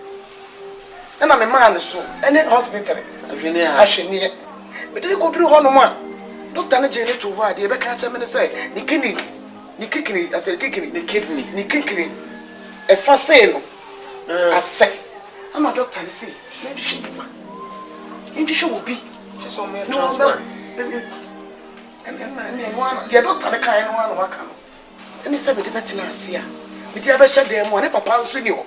Na me man so ene hospital. Ahwene. Me de ko duru ho no ma. Doctor na jene to wa de be ka cha me say ni kidney I said kidney e fa say no. I say I'm a doctor ni say me should be man. Inji show will be. So me transplant. And one the doctor na kai no one waka no. Any say me de betina asia. Me de abehye dem one papa nso ni o.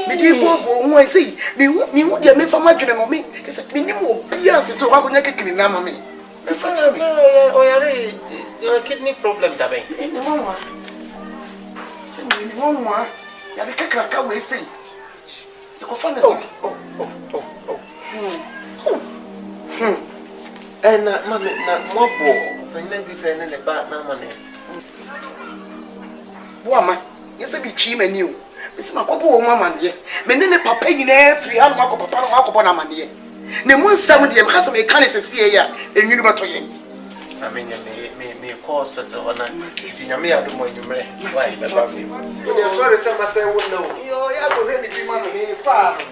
Me de bobo hu say me hu de me fa madwene no me say me nim obi ase so wa konya kidney na ma me. Your kidney problem, Dabe. No, say no more. You have a crack away, say. You can find it. And mammy, not more poor. I never said any bad money. Woman, you say me cheam and you. Miss Macobo, mamma, ye. Menene papa in every hand, Marco Papa, Marco Bonamania. Ne moon 70 has some mechanics here, and you know to you. I mean, me hospital on a me out of my memory. Why, sorry, some say, would know. You have to really be money, father.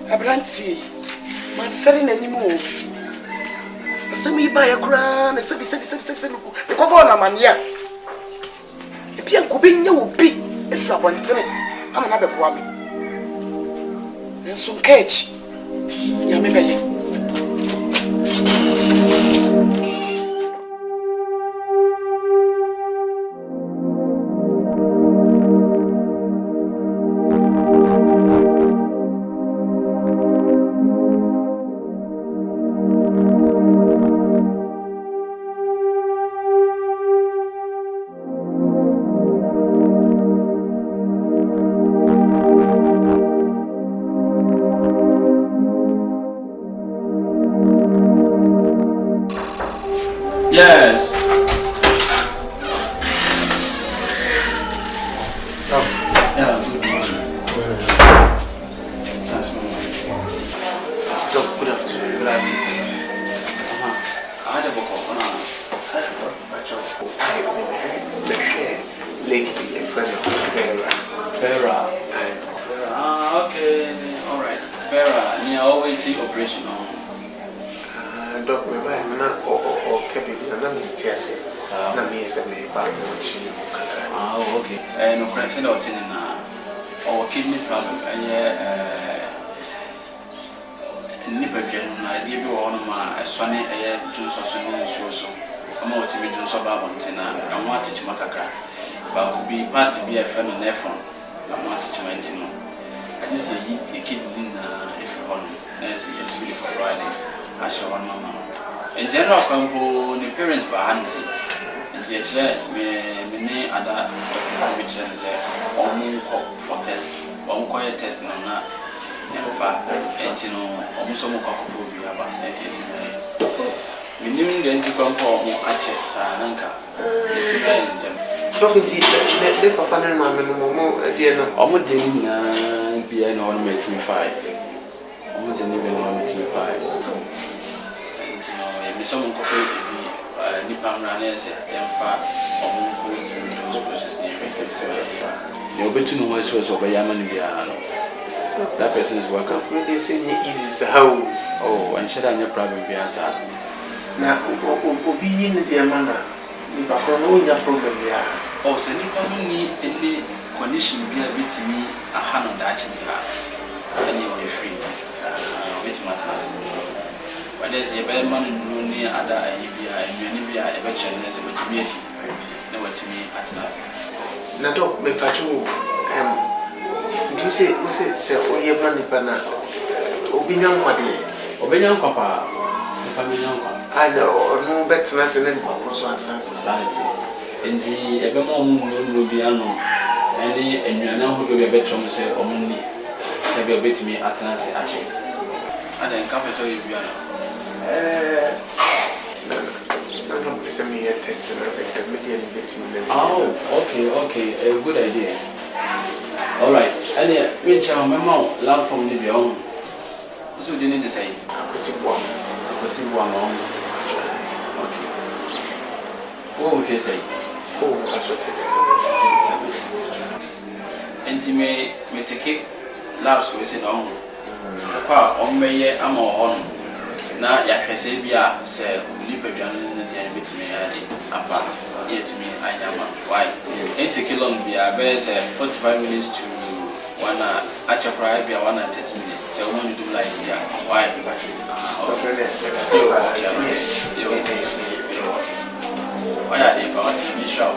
Abranti, my friend anymore. Send me by a crown, and said, the Cobona mania. The Pian Cubin will be if I want to. I'm another woman. And some catch. Yammy Belly. Yes. Oh. Yeah, good morning. That's my morning. Good afternoon. Good afternoon. I had a book of lady, a friend of Vera. Okay. All right. Vera, near always the operation on. Doc, me buy na or kebi na me tiase na me ese me ba no chi. Okay. No correction or tin na or kidney problem nipa bianu na die bi wo no ma esone junso so ni nsuo so ama otimi junso ba bontina amo atichi makaka ba ko bi party bi efe no nefon amo atichi mantino I just say the kidney na efe hono na say it really for Friday. I show one mama. In general, the parents behind me, and nti ekyere me ne ada doctors me kyerɛ sɛ ɔmo kɔ for test ɔmo kɔ test no na ɛfa enti no ɔmo so mo kɔ kɔ bi aba na esi enti me nim de nti kɔ ɔmo akyɛ saa nanka enti na ntem Dokinti le papa na mama no mo de no ɔmo de ni na bia na ɔno metimi fai ɔmo de ni bia na ɔno metimi fai enti no me so mo kɔ bi nipa mra na ese emfa ɔmo kɔ through process ni research the obetu no was so obey amani bia no that person is welcome they say easy so how oh and should have no problem bia sa na obi yin de mana ni ba ko no nya problem bia oh se nipa no ni any condition bia bitimi aha no da achi bia any way free bit matters when there's a better man no ni ada bia enwani bia e be chere na se bitimi ati na watimi atnas na do me pacho nti se oye ba ni pa na obi nya nkwa pa family nkwa ada no betna se ne ko so atnas society enti ebe mo mu bi ano ene enwana hodo be betrom se omuni se be betimi atnas ache ada nka pe so ye bi ano no pesa me a test na pesa me dey betimi. Oh, okay, a good idea. All right. And which our memo love from the beyond. So you need to say, Possible one. Okay. What would you say? Oh, I should take it. And me take it last week in on. Papa, on me, I'm on. Na ya hwese bia se lipa bia no ne dia betimi ade afa yetimi anyama why it take long bia be say 45 minutes to 1 achakra bia 130 minutes se o mo do like here why why are they about to be sure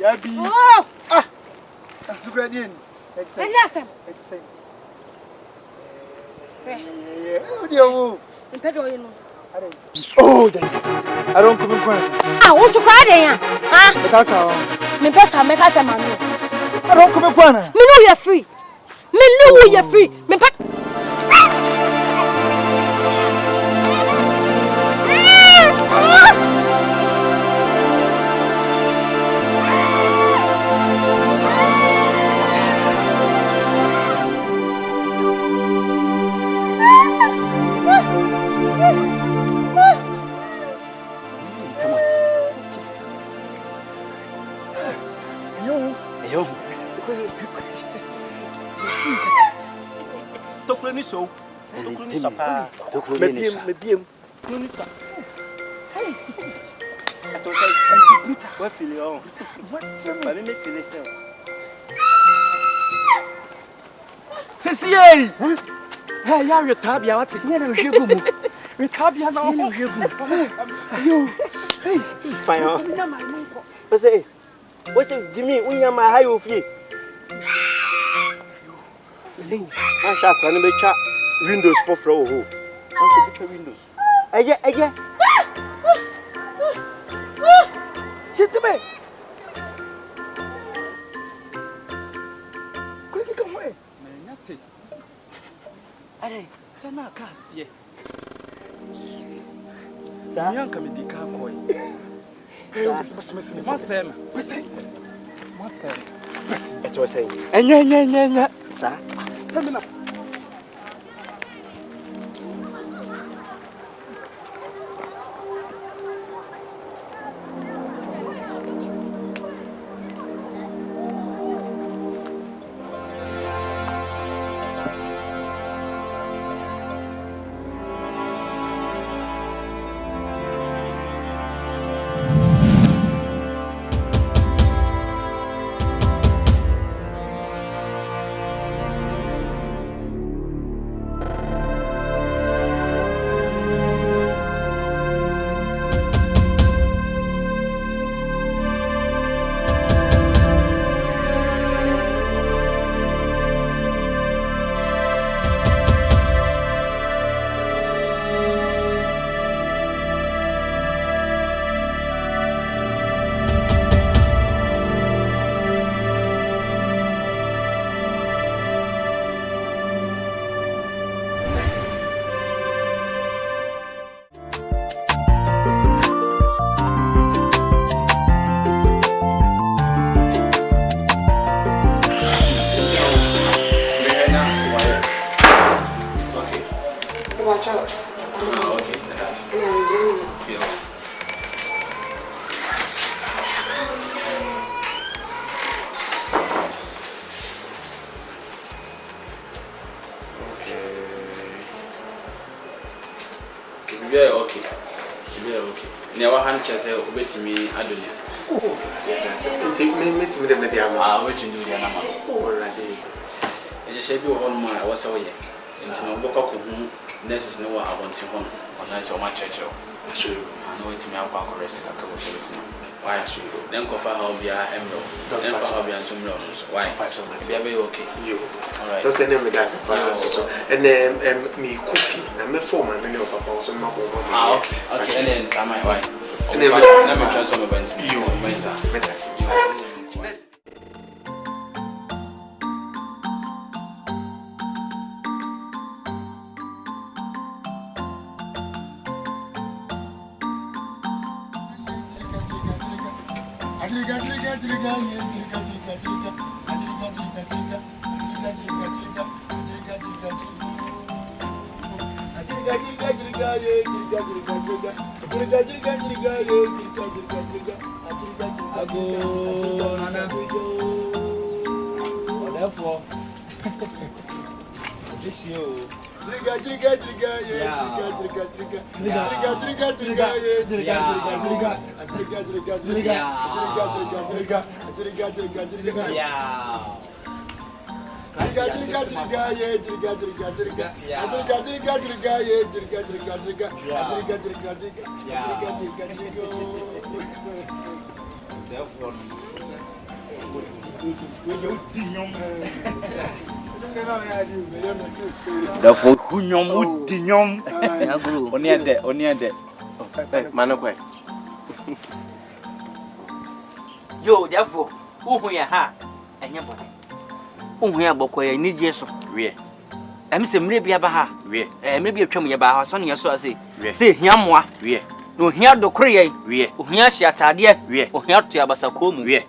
Yabi. Oh! Ah! Look at you. Listen. Oh, I don't come in front. Ah, what's your cry there? Huh? Me best have make us a man. I don't come in front. Me know you're free. Me know you're free. Me pa. So, medium. Hey, what feel you? What? But let me finish it. Ceci, hey, you're retabia. What's it? You're a retabia now. You, hey, fine. What's it, Jimmy? We are my high of you. I shall plan to make windows for floor. Want to put windows? Again. Sit to me. Quick, come away. Not taste. Allez, c'est ma casse. Ça, bien comme dit qu'à quoi. Moi, c'est tu sais. Ça. Ça me okay. Never hand chess over to me, I do it. Take me to the medium. I wish you do the animal. Already. It is a shape of one I was away. Since no book of whom nurses know what I want to home. On night so much church. I know it to me about rest. I come with it. Why should you? Then cover how be a emerald. Then for how be a some loans. Why? Be okay. You. Alright. Don't tell me that's so. And then me coffee. And me phone my menu of papa so my okay. Okay. And then am I why? And then let me transfer my bench. You. Let's Therefore, who would dinyom on the Manoque. Yo, therefore, who we are ha and your body. Oh, we are Bokoya, need yes, we am some maybe about her, we maybe a chum about son, yes, so I say, Yamwa, we no here do create, we here shata, dear, we here to Abasakum, we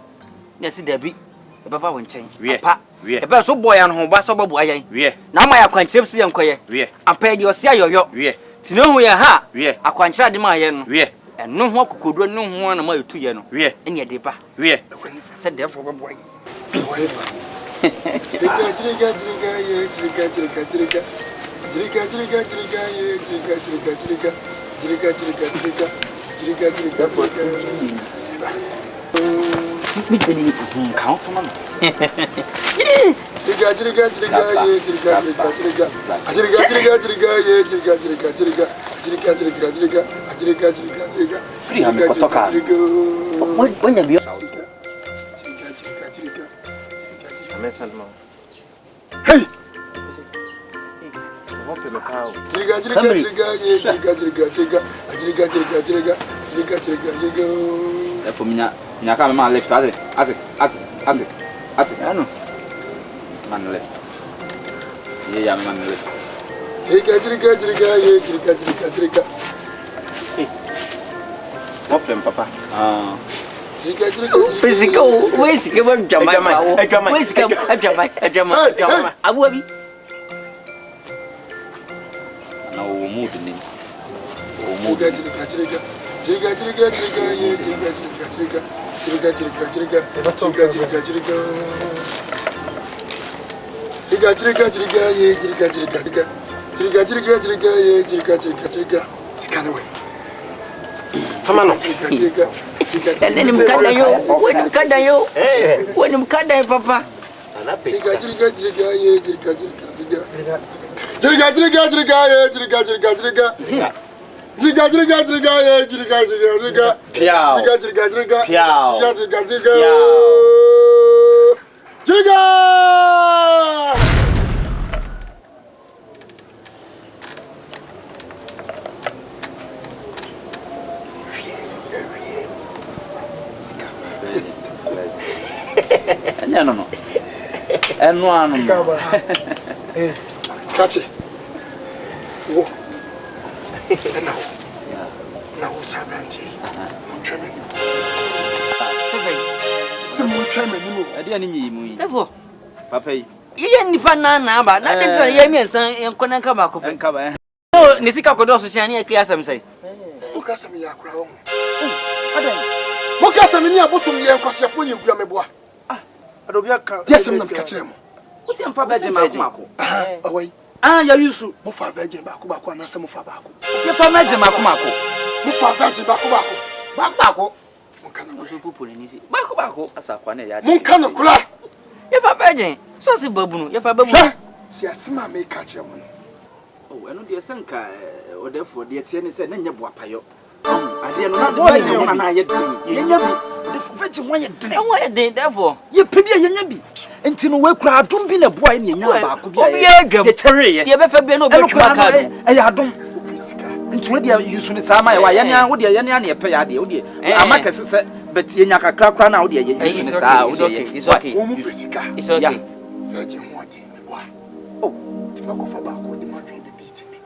yes, Debbie, the Baba won't change, we pa. A person boy and home bass over boy. Now my acquaintance and quiet. I paid your say yo. To know we are ha. I can't try the mayan. And no one could run no one of my 2 years. And yet, deeper. Said therefore, boy. Count for them. Hey! For me, I can't man left at it. I know. Man left. Yeah, man left. What them, Papa? Physical, where's given Jamaica? Where's Jamaica? I will be. No mood in him. And then him when him cut Papa. No. And one. Catch it. Whoa. And now what's happening? I'm trembling. Someone trembling. I didn't need Never. Papa. You didn't banana, but not the Yemen and Konaka and cover. Oh, Nisika could also shine a class, I'm saying. Look at some of your crown. Look at some of your bottom here, because you're funny, Grammy. Yes, I'm not catching him. What's your father, Jamaco? Away. You used to move for Virgin Bakuba and some of Abaku. Your father, Jamaco. Mufa baji bako. Bako asakwane ya. Munkana kula. Yefa baji. So si babunu, yefa babunu. Si asima me ka che mo no. Oh, eno de senka odefo de tie ne se na nya boapayo. Ade no na baji ho na ye din. Ye nya bi. Odefo baji ho ye din. Ho ye din therefore. Ye pebia ye nya bi. Enti no we kura adom bi na boa ne nya baako bi. Obi adwam. Ye kyere ye. Ye befa bi na obetwa ka do. E ya adom. Nti we de yusu ne sama ye wa ye ne wo de ye ne na ye pe ya de wo de. Amaka sese bet ye nya kakra kra na wo de ye yusu ne saa wo de ye. It's okay. Wo mu pesika. It's okay. Baji ho ati me boa. Oh, ti mako fa baako de ma dwe de bi ti me.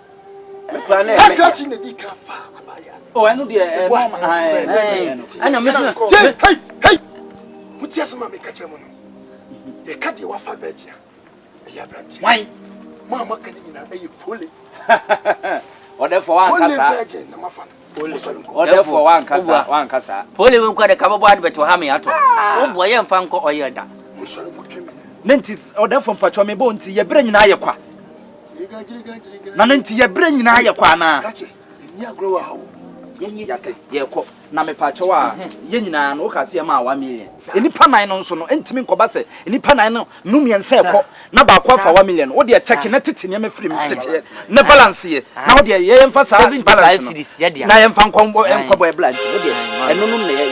Me kura na. Sakrachi ne di ka fa abaya. Oh, eno de normal. Ana me so. Hey. Muti asema me ka che mo no. Ye ka de wa fa virgin. Ya branti. Why? Mama kan ni na e pole. Odefo wan kasa. Pole virgin na mafa. Odefo wan kasa. Pole we nkwa de ka babo adbeto ha me ato. Wo bo ye mfa nko oye da. Musoro mutwe me. Nanti odefo mpacho me bo nti ye bere nyina ye kwa. Na nanti ye bere nyina ye kwa na. Kache, nya grow awo. Yenyi site ye ko na me pacho a ye nyina no ka se ma 1 million. Enipa nan no nso no entimi nkoba se enipa nan no numiense ko na ba kwa fa 1 million. Wo de check na tete ne mafiri m tete na balance ye. Na wo de ye mfa sa balance no. Na ye mfa nkwabo e blanche wo de eno no na ye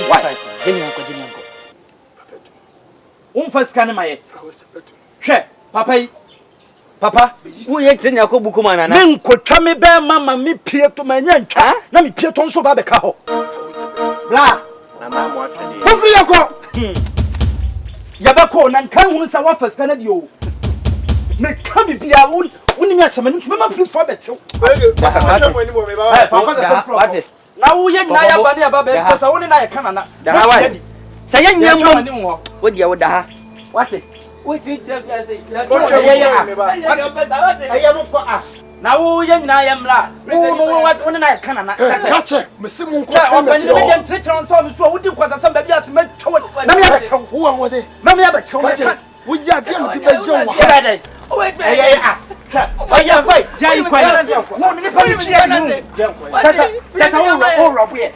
why? Jeni anko. Umfa scan ma ye. Hwe Papa, wo ye tenya ko buku mana na. Me nkotwa me be mama me pie to manya ntwa na me pie to nso ba be ka ho. Bla, na ma mo atwede. Wo free yakọ. Ya ba ko na nkan hu sa wa fa scan de o. Me ka bi bia woni mi asema ntu me ma please for betew. Basa sa mo ni mo me ba. What? Na wo ye nyina ya ba ne ya ba be tsa woni na ye kana na. Da ha wa. Sa ye nyam wo dia wo da ha. What? What you tell me say? Na wo ye nyina ye mla. Wo woni na ye kana na. Kache, me se mu nko ka me me dem tretre so me so wo di kwasa sam ba bia te me twa. Na me ya be tew. Wo an wo de. Na me ya be tew. Wo ya bia me di be je wo. Oya fai. Ya yi kwai. Wo ni pa ni bia nu. Tasa wo robo ye.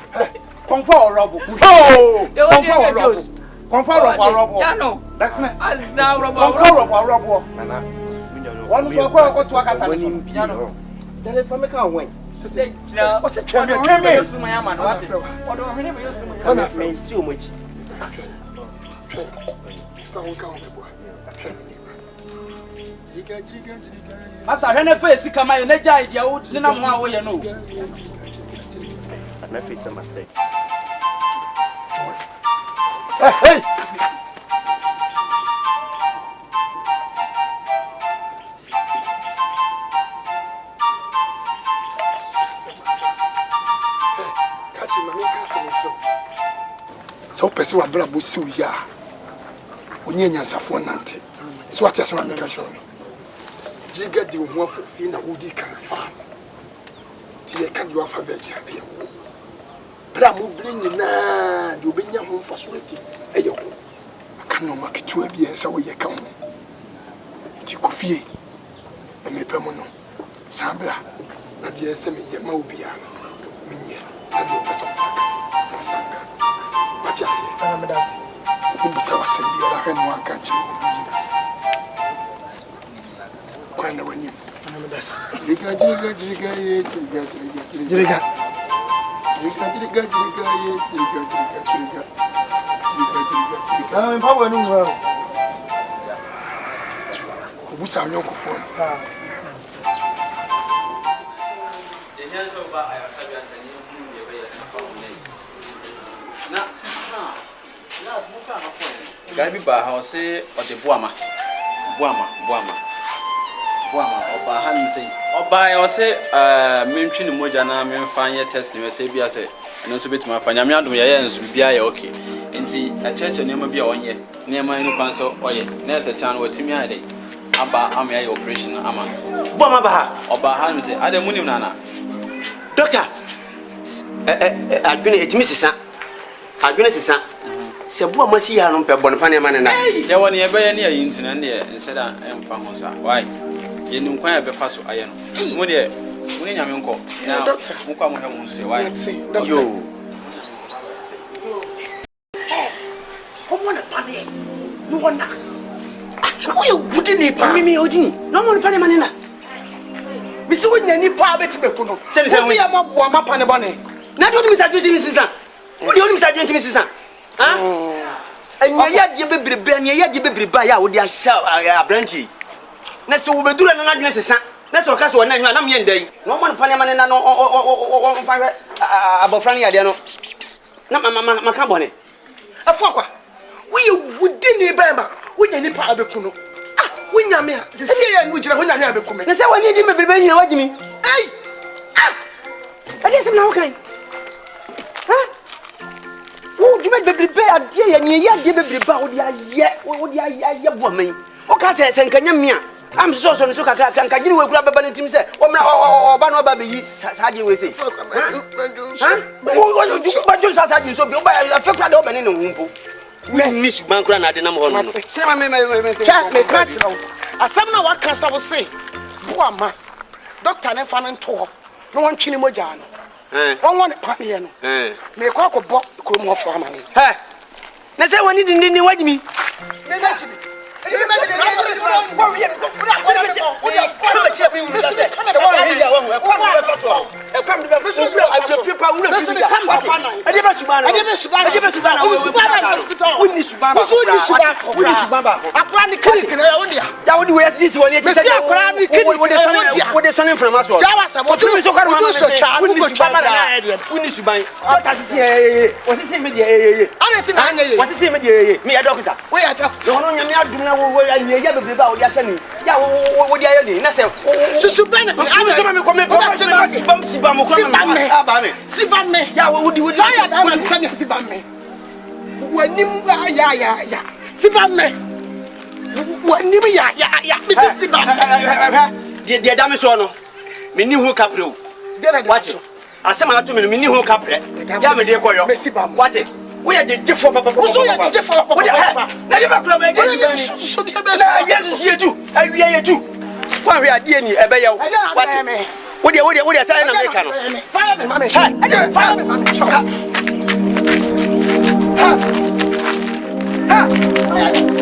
Confort robo. Oh! Confort robo. Confort robo. Ya no. That's not. Azna robo. Confort robo. Nana. One so ko to aka sa no. Piano. Tell for me can win. Say, no. What's it tell me? Tell me. Yesu my man. What? Odo hene be yesu my. Ona me si omochi. Fa won ka won be boa. Asa hene fa esika ma ye na jai dia wo ni na mo a wo ye no. Na face some mistake. Hey. Kachi mami kasi mcho. So pesi wa bla busi ya. Onye nyansafo nante. So ati asema mika show. Jiga di wo fi na wudi kan fa. Ti e kan di wa fa veji abe wo. Bra mo bring na di obenya ho fa so ati. Eye wo. Aka no maketu abi e sa wo ye kan ho. Ti kofie. E me pemo no. Sabra. Na di ese me ye ma obi a. Minye. Na di opesa msaka. Pati ase. Medasi. Ubutsa wasembi ala henu ankachi. Kwa na wani. Medasi. Jiriga ye jiriga. Mpabo enu ngwa. Ubutsa nyoko fo. Sa. Gabi ba ha ose ode boama oba ha nse oba ya ose mentwi ni moja na memfa ye test ni se bia se eno so betuma fa nyame adom ye nso bia ye okay nti a church ne ma bia onye ne ma inu kwan so oye na se chan watimi ade aba am ya operation ama boama ba ha oba ha nse ade munim nana doctor adwene etimi sisa se bua masi ya no pe bon pa ne ma ne na de woni e be ye ne ayi ntina ne nheda emfa ho sa why ye nim kwan e be fa so aye no mo de When you uncle, doctor, yo. Come on, Panny. No one. We wouldn't me, Odini. No one, Panny Manina. Miss Winnie Pabet Becuno. Send me a mob, one up on the bonnet. Now don't miss Mrs. What do you miss Mrs. Huh? And yet you be Ben, yet you be by out with your shout, Blanchy. Next will be doing another necessary. That's what Castle and I'm yen day. No one Panamana or about Franny Adiano. Not my company. A fucker. We would didn't remember when you part of the Kuno. Ah, when you're me, the sea and which when I become. That's how I need him to be very watching me. Hey! Ah! I guess I'm okay. Huh? Oh, you might be prepared, dear, and yet give a bow, yet, what you woman. Okay, says, and can you? I'm so sorry, so can you grab a balance himself? Oh, no, baby, Sadi will say. Huh? What do you so build by a fuck opening in the we miss Bankran at the number one. Check me, Cratchlow. I some know what Casta will say. Poor man. Doctor Nefan and Tor. No one Chinimojano. One Paniano. May cock a box come for money. Hey, let's say one didn't watch me. We are the different papa. What's the different papa? Yes, you do. I do. Why we are dealing a bayo? What do you say? I'm fire me, mammy. Fire me, mammy.